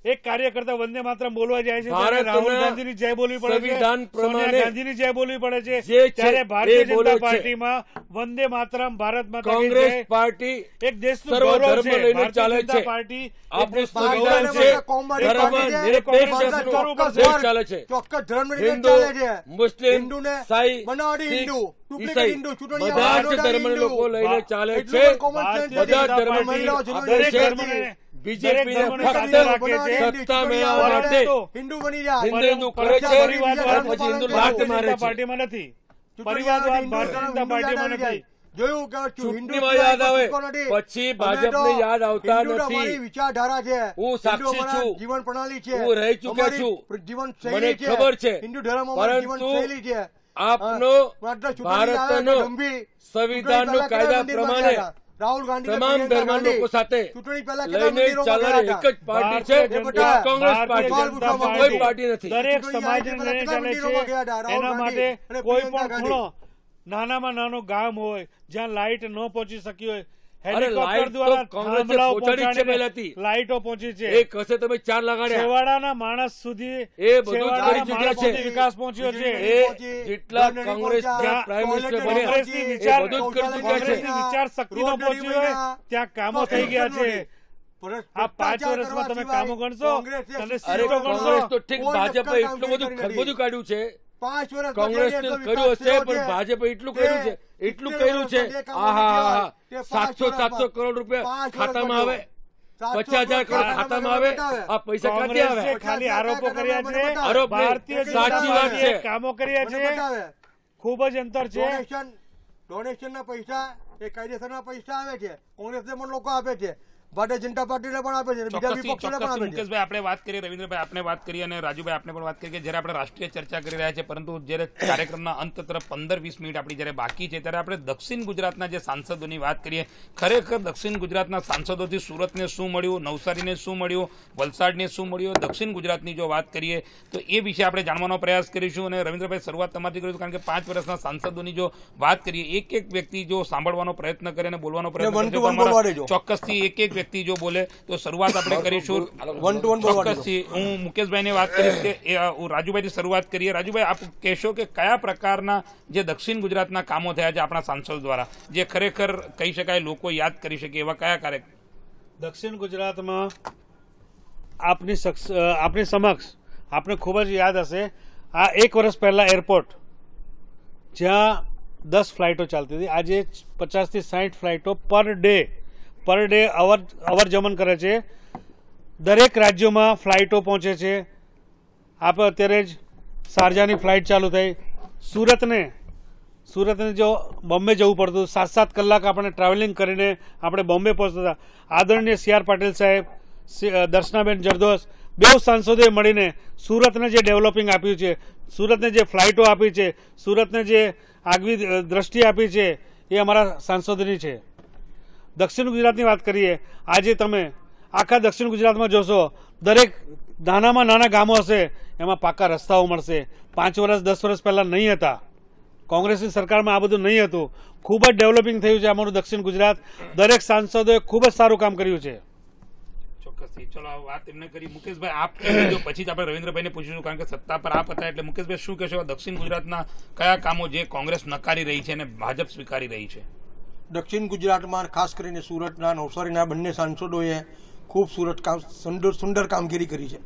એક કાર્યકર્તા વંદે માતરમ બોલવા જાય છે, ભારતના ત્યારે રાહુલ ગાંધીની જય બોલવી પડે છે, સંવિધાન પ્રમાણે સોનિયા ગાંધીની જય બોલવી પડે છે. જે છે ત્યારે એ ભારતીય બોલે જનતા છે. પાર્ટીમાં વંદે માતરમ, ભારત માતા કી કોંગ્રેસ જય પાર્ટી એક દેશનું સર્વ ગૌરવ ધર્મ છે. લઈને ભારતીય ચાલે જનતા છે. પાર્ટી એક આપણું દેશનું સંવિધાન ગૌરવ છે. છે. કોમવાદી ધર્મ પાર્ટી છે. નિરપેક્ષ કોંગ્રેસ દેશનું ચોક્કસ દેશ ધર્મ, ચાલે છે. ચોક્કસ ધર્મ લઈને હિન્દુ, ચાલે છે. મુસ્લિમ, હિન્દુને સાઈ, બનાવટી શીખ, હિન્દુ, ડુપ્લિકેટ ઈસાઈ હિન્દુ, ચૂંટણી બધા જ બનાવટી ધર્મના હિન્દુ. લોકો લઈને ચાલે એટલું છે. પણ common sense ભારતીય બધા નથી. જ ધર્મની મહિલાઓ આપણે ચૂંટણી છે. લડતી. બીજેપી દરેક ધર્મને ફક્ત સાથે રાખે છે. સત્તા મેળવવા માટે હિન્દુ બની જાય. હિન્દુ હિન્દુ કરે છે પરિવારવાદ પછી હિન્દુ ભારતીય લાત ભારતીય મારે જનતા છે. પાર્ટીમાં નથી. ચૂંટણી પરિવારવાદ હિન્દુ ભારતીય જનતા હિન્દુ પાર્ટીમાં યાદ આવી નથી. જાય. જોયું કે ચૂંટણીમાં યાદ આવે પછી ભાજપને યાદ આવતા હિન્દુ તો નથી. અમારી વિચારધારા છે. હું સાક્ષી હિન્દુ અમારા છું. જીવન પ્રણાલી છે. હું રહી ચૂક્યો અમારી છું. જીવન મને શૈલી છે. ખબર છે. હિન્દુ ધર્મ અમારી જીવન પરંતુ શૈલી છે. આપનો માત્ર ચૂંટણી આવે ભારતનો તો ગંભીર. સંવિધાનનો ચૂંટણી પહેલા કાયદા કેટલા મંદિરમાં પ્રમાણે ગયા હતા? રાહુલ ગાંધી અને તમામ પ્રિયંકા ધર્મના ગાંધી લોકો સાથે ચૂંટણી પહેલા કેટલા લઈને મંદિરોમાં ચાલનારી ગયા એક જ હતા? પાર્ટી છે, ભારતીય એક જનતા કોંગ્રેસ ભારતીય પાર્ટી જનતા છે. પાર્ટી કોઈ પાર્ટી નથી. દરેક ચૂંટણી સમાજને આવી લઈને પહેલા ચાલે મંદિરોમાં ગયા હતા. છે. રાહુલ એના ગાંધી માટે અને કોઈ પ્રિયંકા પણ ખૂણો નાનામાં નાનો ગામ હોય જ્યાં લાઇટ ન પહોંચી શકી હોય, હેલિકોપ્ટર લાઇટ તો દ્વારા કોંગ્રેસે થાંભલાઓ પહોંચાડી જ છે પહોંચાડીને પહેલાથી. લાઇટો પહોંચી છે. એક હશે તમે 4 લગાડ્યા. છેવાડાના માણસ સુધી એ બધું છેવાડાના કરી ચૂક્યા માણસ છે. સુધી વિકાસ પહોંચ્યો છે. એ જેટલા કોંગ્રેસના જ્યાં પ્રાઇમ મિનિસ્ટર બન્યા કોંગ્રેસની એ વિચાર બધું જ કરી ચૂક્યા કોંગ્રેસની છે. વિચાર શક્તિ ન પહોંચી હોય ત્યાં કામો થઈ ગયા છે. આ 5 વર્ષમાં તમે કામો ગણશો અને અરે સીટો ગણશો. કોંગ્રેસ તો ઠીક કોઈ ભાજપે નક્કર કામ એટલું બધું કરી નથી. ખરબૂદું કાઢ્યું છે 5 વર્ષ કોંગ્રેસે કર્યું હશે પણ ભાજપે એટલું કર્યું છે, એટલું કર્યું છે. આહા, 700 કરોડ રૂપિયા ખાતામાં આવે, 50,000 કરોડ ખાતામાં આવે. આ પૈસા ક્યાંથી આવે? ખાલી આરોપો કર્યા છે, આરોપ ભારતીય સાચી વાત છે. કામો કર્યા છે. ખૂબ જ અંતર છે. ડોનેશન ના પૈસા એ કાયદેસરના પૈસા આવે છે. કોંગ્રેસને પણ લોકો આપે છે, ભારતીય જનતા પાર્ટીને પણ આપે છે, બીજા વિપક્ષોને પણ આપે છે. મુકેશભાઈ આપણે વાત કરીએ, રવિન્દ્રભાઈ આપણે વાત કરીએ અને રાજુભાઈ આપણે પણ વાત કરીએ કે જ્યારે આપણે રાષ્ટ્રીય ચર્ચા કરી રહ્યા છે, પરંતુ જ્યારે કાર્યક્રમના અંત તરફ 15-20 મિનિટ આપણી જ્યારે બાકી છે ત્યારે આપણે દક્ષિણ ગુજરાતના જે સાંસદોની વાત કરીએ. ખરેખર દક્ષિણ ગુજરાતના સાંસદોથી સુરતને શું મળ્યું, નવસારીને શું મળ્યું, વલસાડને શું મળ્યું, દક્ષિણ ગુજરાતની જો વાત કરીએ તો એ વિશે આપણે જાણવાનો પ્રયાસ કરીશું. અને રવિન્દ્રભાઈ શરૂઆત તમારથી કરીશું, કારણ કે 5 વર્ષના સાંસદોની જો વાત કરીએ, એક વ્યક્તિ જો સાંભળવાનો પ્રયત્ન કરે અને બોલવાનો પ્રયત્ન કરે, ચોક્કસથી એક વ્યક્તિ જો બોલે તો શરૂઆત આપણે કરીશું. ચોક્કસથી હું મુકેશભાઈને વાત કરીશ કે રાજુભાઈથી શરૂઆત કરીએ. રાજુભાઈ, આપ કહેશો કે કયા પ્રકારના જે દક્ષિણ ગુજરાતના કામો થયા છે આપણા સાંસદ દ્વારા, જે ખરેખર કહી શકાય લોકો યાદ કરી શકે એવા કયા કાર્ય દક્ષિણ ગુજરાતમાં આપની સમક્ષ આપણે ખૂબ જ યાદ હશે. આ 1 વર્ષ પહેલા એરપોર્ટ જ્યાં 10 ફ્લાઇટો ચાલતી હતી, આજે 50 થી 60 ફ્લાઇટો પર ડે અવર જમન કરે છે. દરેક રાજ્યોમાં ફ્લાઇટો પહોંચે છે. આપણે અત્યારે જ શારજાની ફ્લાઇટ ચાલુ થઈ. સુરતને જો બોમ્બે જવું પડતું, 7-7 કલાક આપણે ટ્રાવેલિંગ કરીને આપણે બોમ્બે પહોંચતા હતા. આદરણીય CR પાટીલ સાહેબ, દર્શનાબેન જરદોસ, બેઉ સાંસદોએ મળીને સુરતને જે ડેવલપિંગ આપ્યું છે, સુરતને જે ફ્લાઇટો આપી છે, સુરતને જે આગવી દ્રષ્ટિ આપી છે, એ અમારા સાંસદોની છે. દક્ષિણ ગુજરાતની વાત કરીએ, આજે તમે આખા દક્ષિણ ગુજરાતમાં જોશો, દરેક નાનામાં નાના ગામો હશે એમાં પાકા રસ્તાઓ મળશે. 5 વર્ષ 10 વર્ષ પહેલા નહીં હતા. કોંગ્રેસની સરકારમાં આ બધું નહીં હતું. ખૂબ જ ડેવલપિંગ થયું છે અમારું દક્ષિણ ગુજરાત. દરેક સાંસદોએ ખૂબ જ સારું કામ કર્યું છે. ચોક્કસથી. ચલો આ વાત એમને કરી. મુકેશભાઈ, આપ જો પછી જ આપણે રવિન્દ્રભાઈને પૂછીશું, કારણ કે સત્તા પર આપ હતા એટલે મુકેશભાઈ શું કહેશો દક્ષિણ ગુજરાતના કયા કામો જે કોંગ્રેસ નકારી રહી છે અને ભાજપ સ્વીકારી રહી છે? દક્ષિણ ગુજરાતમાં ખાસ કરીને સુરતના, નવસારીના બંને સાંસદોએ ખૂબ સુંદર કામગીરી કરી છે.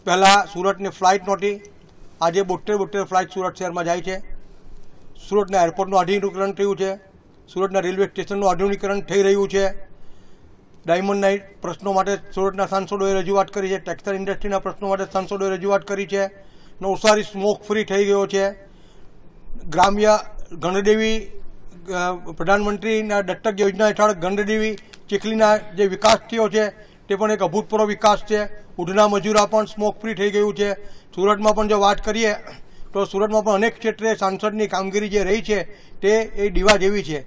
પહેલાં સુરતની ફ્લાઇટ નહોતી, આજે 72 ફ્લાઇટ સુરત શહેરમાં જાય છે. સુરતના એરપોર્ટનું આધુનિકીકરણ થયું છે, સુરતના રેલવે સ્ટેશનનું આધુનિકીકરણ થઈ રહ્યું છે. ડાયમંડના પ્રશ્નો માટે સુરતના સાંસદોએ રજૂઆત કરી છે, ટેક્સટાઇલ ઇન્ડસ્ટ્રીના પ્રશ્નો માટે સાંસદોએ રજૂઆત કરી છે. નવસારી સ્મોક ફ્રી થઈ ગયો છે. ગ્રામ્ય ગણદેવી પ્રધાનમંત્રીના દત્તક યોજના હેઠળ ગણદેવી ચીખલીના જે વિકાસ થયો છે તે પણ એક અભૂતપૂર્વ વિકાસ છે. ઉધના મજૂરા પણ સ્મોક ફ્રી થઈ ગયું છે. સુરતમાં પણ જો વાત કરીએ તો સુરતમાં પણ અનેક ક્ષેત્રે સાંસદની કામગીરી જે રહી છે તે એ દીવા જેવી છે.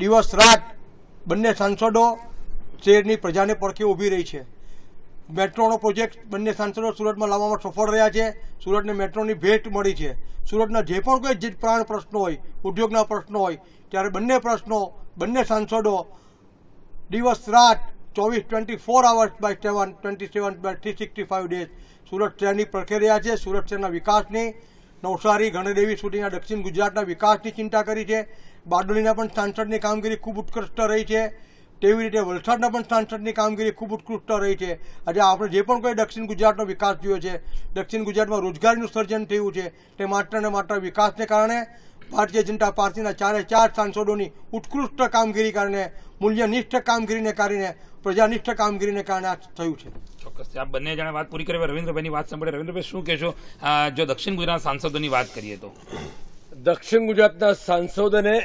દિવસ રાત બંને સાંસદો શહેરની પ્રજાને પડખે ઊભી રહી છે. મેટ્રોનો પ્રોજેક્ટ બંને સાંસદો સુરતમાં લાવવામાં સફળ રહ્યા છે. સુરતને મેટ્રોની ભેટ મળી છે. સુરતના જે પણ કોઈ પ્રાણ પ્રશ્નો હોય, ઉદ્યોગના પ્રશ્નો હોય, ત્યારે બંને સાંસદો દિવસ રાત 24 hours by 7, 27 by 365 days Surat શહેરની પડખે રહ્યા છે. સુરત શહેરના વિકાસની, નવસારી ગણદેવી સુધીના દક્ષિણ ગુજરાતના વિકાસની ચિંતા કરી છે. બારડોલીના પણ સાંસદની કામગીરી ખૂબ ઉત્કૃષ્ટ રહી છે. તેવી રીતે વલસાડના પણ સાંસદની કામગીરી ખૂબ ઉત્કૃષ્ટ રહી છે. આજે આપણે જે પણ કોઈ દક્ષિણ ગુજરાતનો વિકાસ જોયો છે, દક્ષિણ ગુજરાતમાં રોજગારીનું સર્જન થયું છે, તે માત્ર ને માત્ર વિકાસને કારણે, ભારતીય જનતા પાર્ટીના 4 સાંસદોની ઉત્કૃષ્ટ કામગીરી કારણે, મૂલ્યનિષ્ઠ કામગીરીને કારણે, પ્રજાનિષ્ઠ કામગીરીને કારણે આ થયું છે. ચોક્કસ. આપ બંને જણા વાત પૂરી કરી. રવિન્દ્રભાઈની વાત સાંભળે. રવિન્દ્રભાઈ શું કહેશો જો દક્ષિણ ગુજરાત સાંસદોની વાત કરીએ તો? દક્ષિણ ગુજરાતના સાંસદોને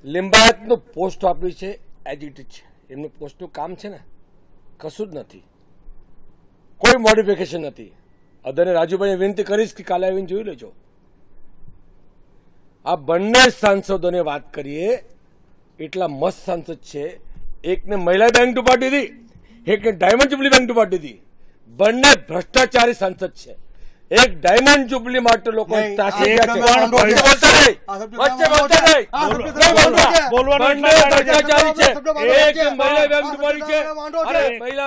લિંબાયતનું પોસ્ટ આપી છે, એજ ઇટ ઇઝ છે. એમનું પોસ્ટનું કામ છે ને, કશું જ નથી, કોઈ મોડિફિકેશન નથી. અદને રાજુભાઈ વિનંતી કરીશ કે કાલે આવીને જોઈ લેજો. આ બંને સાંસદોને વાત કરીએ, એટલા મસ્ત સાંસદ છે. એકને મહિલા બેંક ટુપાટી હતી, એકને ડાયમંડ જુબલી બેંક ટુપાટી હતી. બંને ભ્રષ્ટાચારી સાંસદ છે. એક ડાયમંડ જુબલી માટે લોકો મહિલા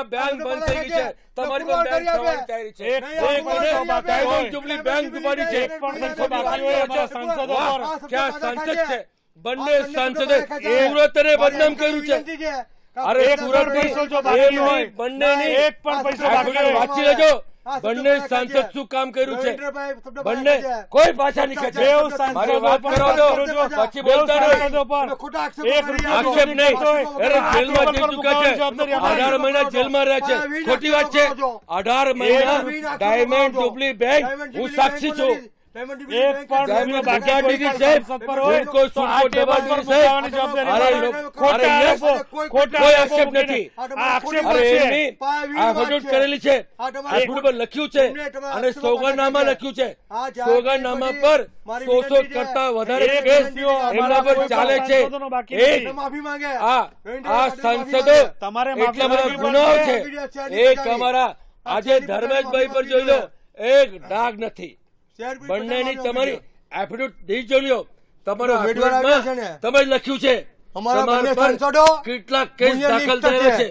બેંક બંધ થઈ ગઈ છે. તમારી જુબલી બેંક ડૂબાડી છે. ક્યાં સાંસદ છે? બંને સાંસદે સુરતને બદનામ કર્યું છે. અરે સુરત બંનેની વાંચી લેજો. બંને સાંસદ શું કામ કર્યું છે? બંને કોઈ પાછા નહીં ખેંચે. મારી વાત કરો તો પછી બોલતા નહીં. આક્ષેપ નહીં. અરે જેલમાં જઈ ચૂક્યા છે, 18 મહિના જેલમાં રહ્યા છે. ખોટી વાત છે. 18 મહિના ડાયમંડ જુબલી બેંક, હું સાક્ષી છું. કરેલી છે, લખ્યું છે અને સોગંદનામા લખ્યું છે. સોગંદનામા પર 100 કરતા વધારે કેસ એમના પર ચાલે છે. આ સાંસદો એટલા બધા ગુનાઓ છે. એક અમારા આજે ધર્મેશભાઈ પર જોઈ લો, એક ડાઘ નથી. બંનેની તમારી એફિડેવિટ જોઈ લો. તમારા તમે લખ્યું છે કેટલા કેસ દાખલ થયેલા છે.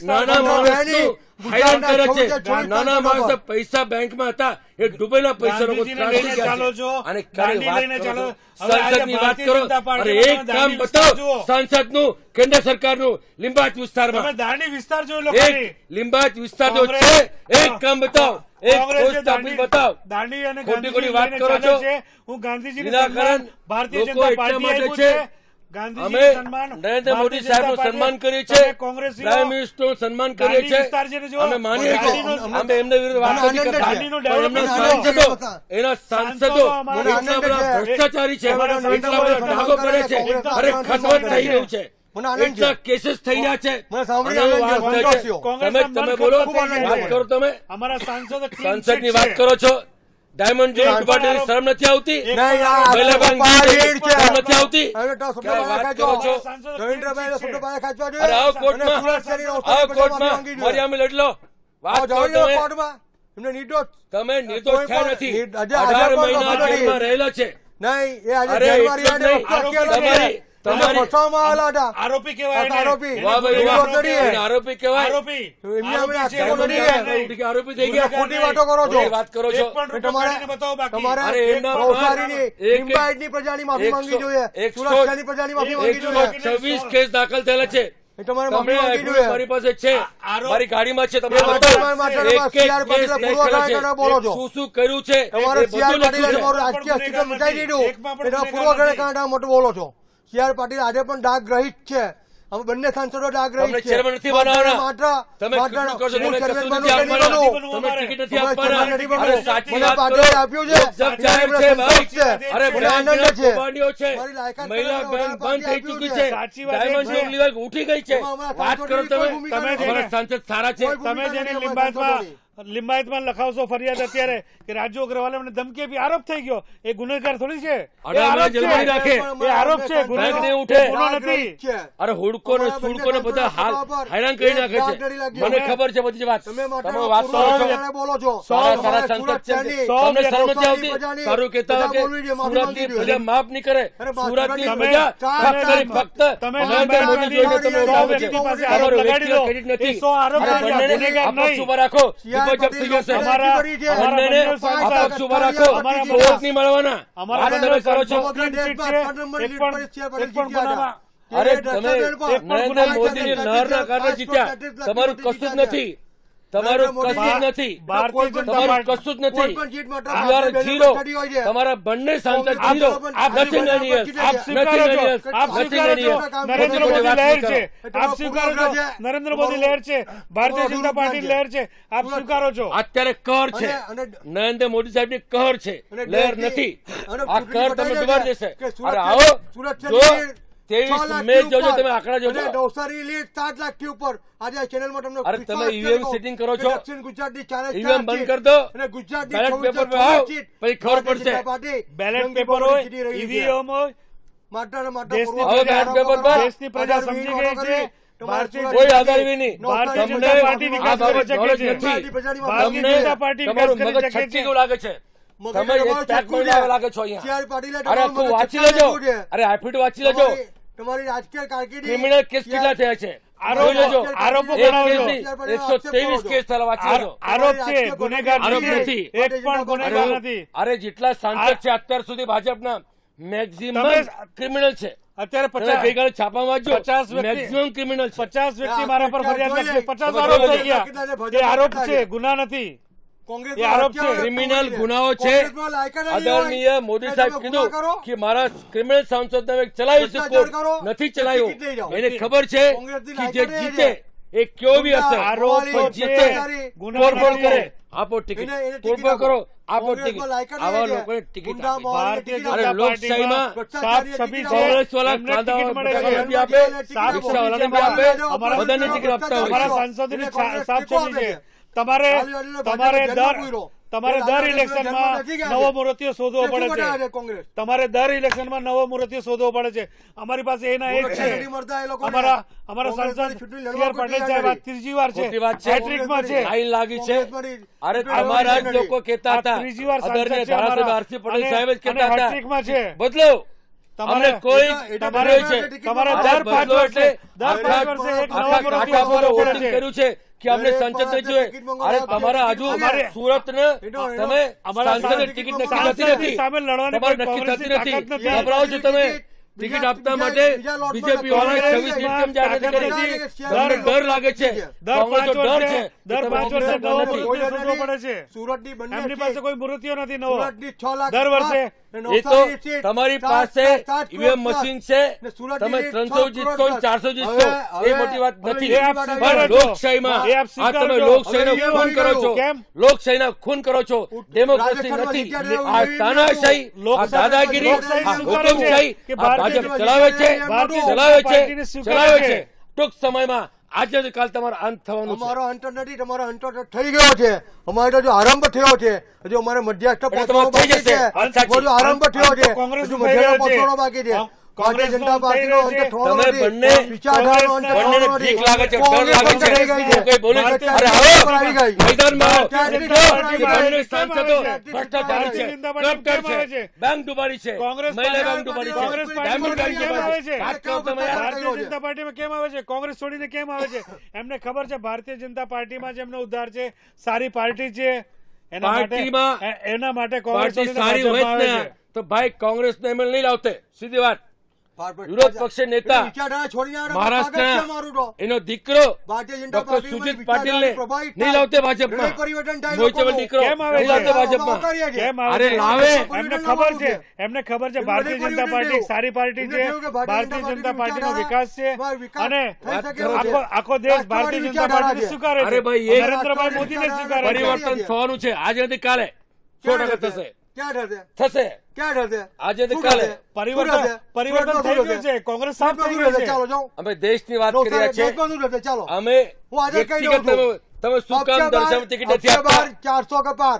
નાના માણસનું હેરાન કરે છે. નાના માણસ પૈસા બેંકમાં હતા, એ ડૂબેલા પૈસા અને સંસદની વાત કરો. અરે એક કામ બતાવો સાંસદ નું, કેન્દ્ર સરકારનું લિંબાયત વિસ્તારમાં. લિંબાયત વિસ્તાર જો છે, એક કામ બતાવો. એક પોસ્ટ ઓફિસ બતાવ. ખોટી ખોટી વાત કરો છો. હું ગાંધીજી ભારતીય જનતા પાર્ટી છે. અમે નરેન્દ્ર મોદી સાહેબનું સન્માન કરીએ છીએ, પ્રાઇમ મિનિસ્ટરનું સન્માન કરીએ છીએ, અમે માનીએ છીએ. અમે એમને વિરુદ્ધ વાત નથી કરતા. એના સાંસદો એટલા બધા ભ્રષ્ટાચારી છે, એટલા બધા ડાઘો કરે છે. અરે ખતમ થઈ રહ્યું છે. એટલા કેસીસ થઈ રહ્યા છે. તમે બોલો, વાત કરો. તમે સાંસદની વાત કરો છો. ડાયમંડ પાર્ટી શરમ નથી આવતી? નથી આવતી? વાત કરો છો. આવો કોર્ટમાં મારી અમે લડી લો. વાત કરો. તમે નિર્દોષ થયા નથી. 18 મહિના જેલમાં રહેલા છે. આરોપી કહેવાય. આરોપી કહેવાય. આરોપી થઈ ગયા. ખોટી વાતો કરો છો. વાત કરો છો. પ્રજાની માફી માંગવી જોઈએ. 126 કેસ દાખલ થયેલા છે. મારી પાસે છે, મારી ગાડીમાં છે. તમે શું શું કર્યું છે મોટું બોલો છો. CR પાટીલ આજે પણ ડાઘ રહિત છે. અમે બંને સાંસદો ડાઘ રહિત છે. નથી બનાવવાના. તમે ટિકિટ નથી આપવાના. સાચી વાત કરો. આપ્યું છે. મહિલા બેંક બંધ થઈ ચૂકી છે. ડાયમંડ ઉઠી ગઈ છે. વાત કરો. તમે સાંસદ સારા છે. તમે જેને લિંબાયતમાં લખાવશો ફરિયાદ અત્યારે કે રાજુ અગ્રવાલે મને ધમકી આપી, આરોપ થઈ ગયો. એ ગુનેગાર થોડી છે. એ આરોપ છે. ગુનો નથી. અરે હુડકો ને સુડકો ને બધા હાલ હેરાન કરી નાખે છે. મને ખબર છે બધી વાત. તમે વાત બોલો છો. સારા સાંસદ છે. તમને શરમ નથી આવતી? સારું કહેતા કે સુરતની પ્રજા માફ નહીં કરે. સુરતની પ્રજા ફક્ત નરેન્દ્ર મોદી જોઈને તમને ઉઠાવે છે. તમારો વ્યક્તિગત ક્રેડિટ નથી. બંનેને સુબા રાખો. અરે તમે નરેન્દ્ર મોદીની લહેરના કારણે જીત્યા. તમારું કશું જ નથી. તમારું કશું જ નથી. તમારું કશું જ નથી. જીરો. તમારા બંને સાંસદ જીરો. નરેન્દ્ર મોદી લહેર છે, ભારતીય જનતા પાર્ટી લહેર છે. આપ સ્વીકારો છો. અત્યારે કહર છે. નરેન્દ્ર મોદી સાહેબની કહર છે, લહેર નથી. આ કહર તમે દુબાર દેશે. અરે આવો જો 23 મે જોજો. તમે આંકડા જોજો. નવસારી લીડ 7 લાખ થી ઉપર. આજે ચેનલમાં તમને અરે તમે ઈવીએમ સેટિંગ કરો છો. ગુજરાતની 4 ઈવીએમ બંધ કરી દો. અને ગુજરાતની બેલેટ પેપર પર આવો, પછી ખબર પડશે. બેલેટ પેપર હોય, ઈવીએમ હોય, દેશની પ્રજા સમજી ગઈ છે. કોઈ આધારવી નહીં. ભારતીય જનતા પાર્ટી વિકાસ કરી શકે છે. ભારતીય જનતા પાર્ટી વિકાસ કરી શકે છે. લાગે છે. તમે લાગે છો અહીંયા. અરે આખું વાંચી લેજો. અરે એફિડેવિટ વાંચી લેજો. તમારી રાજકીય કારકિર્દી ક્રિમિનલ કેસ કેટલા થયા છે? આરોપો ગણાવજો. 123 કેસ થયેલા વાંચી લેજો. આરોપ છે, ગુનેગાર નથી. એક પણ ગુનેગાર નથી. અરે જેટલા સાંસદ છે અત્યાર સુધી ભાજપના મેક્સિમમ ક્રિમિનલ છે. અત્યારે ગઈકાલે છાપા વાંચો 50 વ્યક્તિ મેક્સિમમ ક્રિમિનલ 50 વ્યક્તિ મારા પર ફરિયાદ કરશે 50 આરોપ થઈ ગયા એ આરોપ છે ગુના નથી કોંગ્રેસ એ આરોપ છે ક્રિમિનલ ગુનાઓ છે આદરણીય મોદી સાહેબ કીધું કે મારા ક્રિમિનલ સાંસદ ને ચલાવ્યું છે કોર્ટ નથી ચલાવ્યું એને ખબર છે કે જે જીતે એ કેવો બી હશે આરોપ જીતે તોડફોડ કરે આપો ટિકિટ તોડફોડ કરો આપો ટિકિટ આવા લોકોને ટિકિટ ભારતીય જનતા અરે લોકશાહીમાં સાત સભી કોંગ્રેસ વાળા ખાધા બી આપે રિક્ષા વાળાને બી આપે બધાને ટિકિટ આપતા હોય અમારા સાંસદોની સાત સભી છે તમારે દર ઇલેક્શનમાં નવો મૂર્તિઓ શોધવો પડે છે તમારે દર ઇલેક્શનમાં નવો મૂર્તિઓ શોધવો પડે છે અમારી પાસે એના એક છે અમારા સાંસદ સી.આર. પાટીલ સાહેબ આ ત્રીજી વાર છે હેટ્રિકમાં છે લાઈન લાગી છે અરે તમારા જ લોકો કહેતા હતા ત્રીજી વાર આદરણીય ધારાસભ્ય આર.સી. પટેલ સાહેબ જ કહેતા હતા હેટ્રિકમાં છે બદલો તમારે કોઈ તમારે દર 5 વર્ષે એક નવો મૂર્તિઓ શોધવો પડે છે કર્યું છે કે અમને સંસદ ને જોઈએ અરે તમારા હજુ સુરત ને તમે સાંસદ ટિકિટ નક્કી નથી સામે લડવાની તમારે નક્કી થતી નથી ગભરાવો છો તમે ટિકિટ આપતા માટે બીજેપી વાળા 26 સીટ કેમ જાહેર કરી હતી તમને ડર લાગે છે કોંગ્રેસ ડર છે દર 5 વર્ષે નવો મૂર્તિઓ શોધવો પડે છે સુરતની બંને એમની પાસે કોઈ મૂર્તિઓ નથી નવો સુરતની 6 લાખ દર વર્ષે એ તો તમારી પાસે ઈવીએમ મશીન છે તમે 300 જીતશો 400 જીતશો એ મોટી વાત નથી પણ લોકશાહીમાં આ તમે લોકશાહીનો ખૂન કરો છો લોકશાહીના ખૂન કરો છો ડેમોક્રેસી નથી આ તાનાશાહી આ દાદાગીરી આ હુકુમશાહી આ ભાજપ ચલાવે છે ટૂંક સમયમાં આજે કાલ તમારો અંત થવાનો છે અમારો અંત નથી તમારો અંત થઈ ગયો છે અમારો જો આરંભ થયો છે હજુ અમારે મધ્યસ્થ પહોંચવાનો બાકી છે આરંભ થયો છે હજુ મધ્યસ્થ પહોંચવાનો બાકી છે ભારતીય જનતા પાર્ટીનો અંત થવાનો નથી વિચારધારાનો અંત થવાનો નથી ઠીક લાગે છે ડર લાગે છે કોઈ બોલે અરે આવો મેદાનમાં બંને સાંસદો ભ્રષ્ટાચારી છે કરપ્ટર છે બેંક ડૂબાડી છે મહિલા બેંક ડૂબાડી છે ડાયમંડ બેંક ડૂબાડી છે ભારતીય જનતા પાર્ટીમાં કેમ આવે છે કોંગ્રેસ છોડીને કેમ આવે છે એમને ખબર છે ભારતીય જનતા પાર્ટીમાં જેમનો ઉદ્ધાર છે સારી પાર્ટી છે એના માટે કોંગ્રેસ સારી હોય ને તો ભાઈ કોંગ્રેસ ને એમએલ નહીં લાવતે સીધી વાત વિરોધ પક્ષ નેતા મહારાષ્ટ્રના એનો દીકરો ડોક્ટર સુજીત પાટીલ ને નહીં લાવતે ભાજપમાં મોઈચેવલ દીકરો નહીં લાવતે ભાજપમાં અરે લાવે એમને ખબર છે ભારતીય જનતા પાર્ટી સારી પાર્ટી છે ભારતીય જનતા પાર્ટીનો વિકાસ છે અને આખો દેશ ભારતીય જનતા પાર્ટીને સ્વીકારે છે અરે ભાઈ નરેન્દ્રભાઈ મોદીને સ્વીકારે છે પરિવર્તન થવાનું છે આજે નથી કાલે 100% થશે થશે ક્યાં થશે આજે તો કાલે પરિવર્તન થઈ ગયું છે કોંગ્રેસ સાફ થઈ ગયું છે ચાલો જાઓ અમે દેશની વાત કરી રહ્યા છીએ ચાલો અમે તમે શું કામ દર્શાવ ટિકિટ નથી આપતા 400 के पार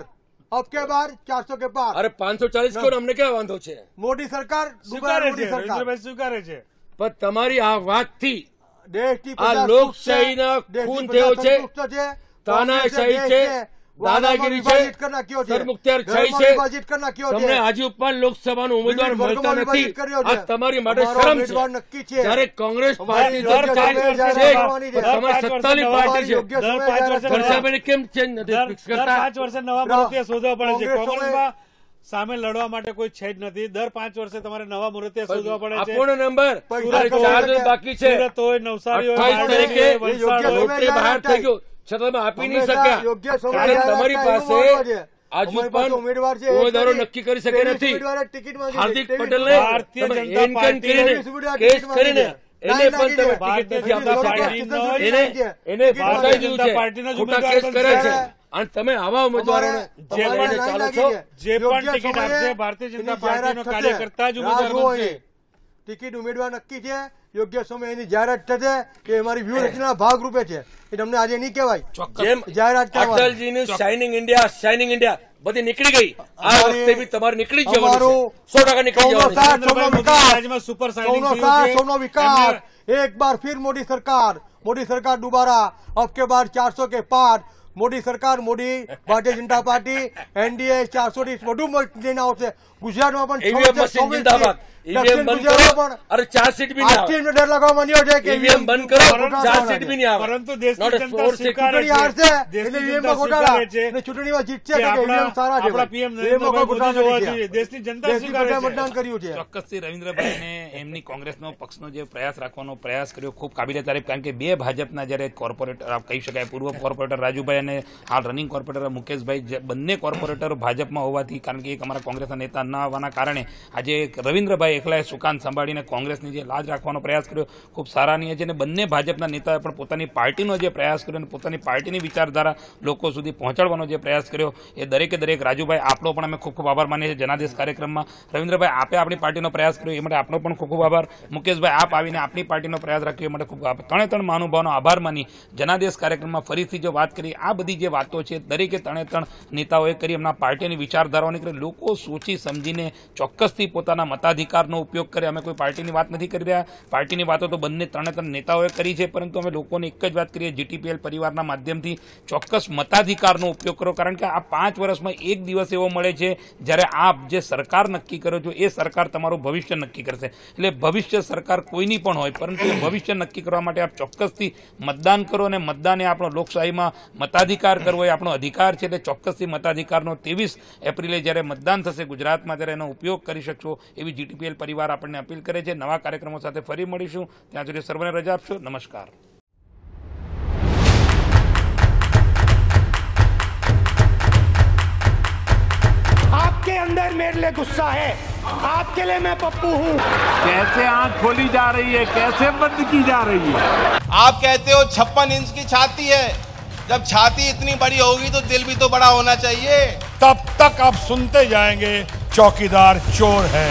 अब के बार 400 के पार અરે 540 કોણ અમને ક્યાં વાંધો છે મોદી સરકાર સ્વીકારે છે પણ તમારી આ વાતથી દેશની આ લોકશાહીના ખૂન થયો છે તાનાશાહી છે દાદાગીરી છે સરમુખત્યારશાહી છે તમને આજે ઉપર લોકસભાનો ઉમેદવાર મળતા નથી આ તમારી માટે શરમ છે જ્યારે કોંગ્રેસ પાર્ટી તમારી સત્તાની પાર્ટી છે દર્શાબેન કેમ ચેન્જ નથી ફિક્સ કરતા 5 વર્ષે નવા મૂર્તિઓ શોધવા પડે છે કોંગ્રેસમાં સામે લડવા માટે કોઈ છે જ નથી દર 5 વર્ષે તમારે નવા મૂર્તિઓ શોધવા પડે છે આપોનો નંબર 4 દિન બાકી છે સુરત હોય નવસારી 28 તારીખે લોટરી બહાર થઈ ગયું છતાં તમે આપી નહીં શક્યા કારણ તમારી પાસે આજુ પણ ઉમેદવારો નક્કી કરી શકે નથી હાર્દિક પટેલને એનકન કરીને કેસ કરીને એને પણ તમે ટિકિટ નથી આપતા એને ફસાઈ દીધું છે ખોટા કેસ કરે છે અને તમે આવા ઉમેદવારોને જે પણ ટિકિટ આપશે ભારતીય જનતા પાર્ટીનો કાર્યકર્તા જ ઉમેદવાર બનશે ટિકિટ ઉમેદવાર નક્કી છે યોગ્ય સમય એની જાહેરાત થશે કે અમારી વ્યૂહરચનાના ભાગરૂપે છે એ તમને આજે નહીં કહેવાય જેમ અટલજીનું શાઇનિંગ ઇન્ડિયા બધી નીકળી ગઈ આ વખતે બી તમારે નીકળી જવાનું 100% નીકળી જવાનું સુપર सोनो विकास एक बार फिर मोदी सरकार दोबारा अब के बार 400 के पार मोदी सरकार मोदी भारतीय जनता पार्टी एनडीए 400 થી વધુ લઈને આવશે ગુજરાતમાં પણ ईवीएम बंद करो अरे चार्जशीट भी नहीं આજથી એમને ડર લગાવવા માંડ્યો છે કે ईवीएम बंद करो चार्जशीट भी नहीं આવે પરંતુ દેશની Not a જનતા force સ્વીકારે ચૂંટણી હારશે છે એટલે દેશની ઈવીએમ જનતા માં ઘોટાળા સ્વીકારે છે અને ચૂંટણીમાં જીતશે કે કે ઈવીએમ સારા છે આપણા પીએમ નરેન્દ્રભાઈ મોદી જોવા જોઈએ દેશની જનતા દેશની સ્વીકારે પ્રજાએ છે મતદાન કર્યું છે ચોક્કસથી રવિન્દ્રભાઈને એમની કોંગ્રેસનો પક્ષનો જે પ્રયાસ રાખવાનો પ્રયાસ કર્યો ખૂબ કાબિલે તારીફ, કારણ કે બે ભાજપના જ્યારે કોર્પોરેટર કહી શકાય પૂર્વ કોર્પોરેટર રાજુભાઈ અને હાલ રનિંગ કોર્પોરેટર મુકેશભાઈ બંને કોર્પોરેટરો ભાજપમાં હોવાથી, કારણ કે એક અમારા કોંગ્રેસના નેતા ન આવવાના કારણે આજે રવિન્દ્રભાઈ એકલાએ સુકાન સંભાળીને કોંગ્રેસની જે લાજ રાખવાનો પ્રયાસ કર્યો ખૂબ સરાહનીય છે અને બંને ભાજપના નેતાએ પણ પોતાની પાર્ટીનો જે પ્રયાસ કર્યો અને પોતાની પાર્ટીની વિચારધારા લોકો સુધી પહોંચાડવાનો જે પ્રયાસ કર્યો એ દરેકે દરેક રાજુભાઈ આપણો પણ અમે ખૂબ ખૂબ આભાર માનીએ છીએ જનાદેશ કાર્યક્રમમાં. રવિન્દ્રભાઈ આપે આપણી પાર્ટીનો પ્રયાસ કર્યો એ માટે આપનો પણ ખૂબ ખૂબ આભાર. મુકેશભાઈ આપ આવીને આપણી પાર્ટીનો પ્રયાસ રાખ્યો એ માટે ખૂબ આભાર. ત્રણે મહાનુભાવોનો આભાર માની જનાદેશ કાર્યક્રમમાં ફરીથી જો વાત કરી આ બધી જે વાતો છે દરેકે ત્રણ નેતાઓએ કરી એમના પાર્ટીની વિચારધારાઓની કરી લોકો સોચી સમજીને ચોક્કસથી પોતાના મતાધિકારનો ઉપયોગ કરે. અમે કોઈ પાર્ટીની વાત નથી કરી રહ્યા, પાર્ટીની વાતો તો બંને ત્રણ નેતાઓએ કરી છે, પરંતુ અમે લોકોને એક જ વાત કરીએ જીટીપીએલ પરિવારના માધ્યમથી ચોક્કસ મતાધિકારનો ઉપયોગ કરો, કારણ કે આ 5 વર્ષમાં એક દિવસ એવો મળે છે જ્યારે આપ જે સરકાર નક્કી કરો છો એ સરકાર તમારું ભવિષ્ય નક્કી કરશે. એટલે ભવિષ્ય સરકાર કોઈની પણ હોય, પરંતુ એ ભવિષ્ય નક્કી કરવા માટે આપ ચોક્કસથી મતદાન કરો અને મતદાન એ આપણો લોકશાહીમાં મતાધિકાર કરવો એ આપણો અધિકાર છે. એટલે ચોક્કસથી મતાધિકારનો 23 એપ્રિલે જ્યારે મતદાન થશે ગુજરાતમાં ત્યારે એનો ઉપયોગ કરી શકશો એવી જીટીપીએલ પરિવાર આપણને અપીલ કરે છે. નવા કાર્યક્રમો સાથે ફરી મળીશું, ત્યાં સુધી સર્વને રજા આપશો. નમસ્કાર. आपके अंदर मेरे लिए गुस्सा है, आपके लिए मैं पप्पू हूँ. कैसे आंख खोली जा रही है, कैसे बंद की जा रही है. आप कहते हो 56 इंच की छाती है, जब छाती इतनी बड़ी होगी तो दिल भी तो बड़ा होना चाहिए. तब तक आप सुनते जाएंगे चौकीदार चोर है.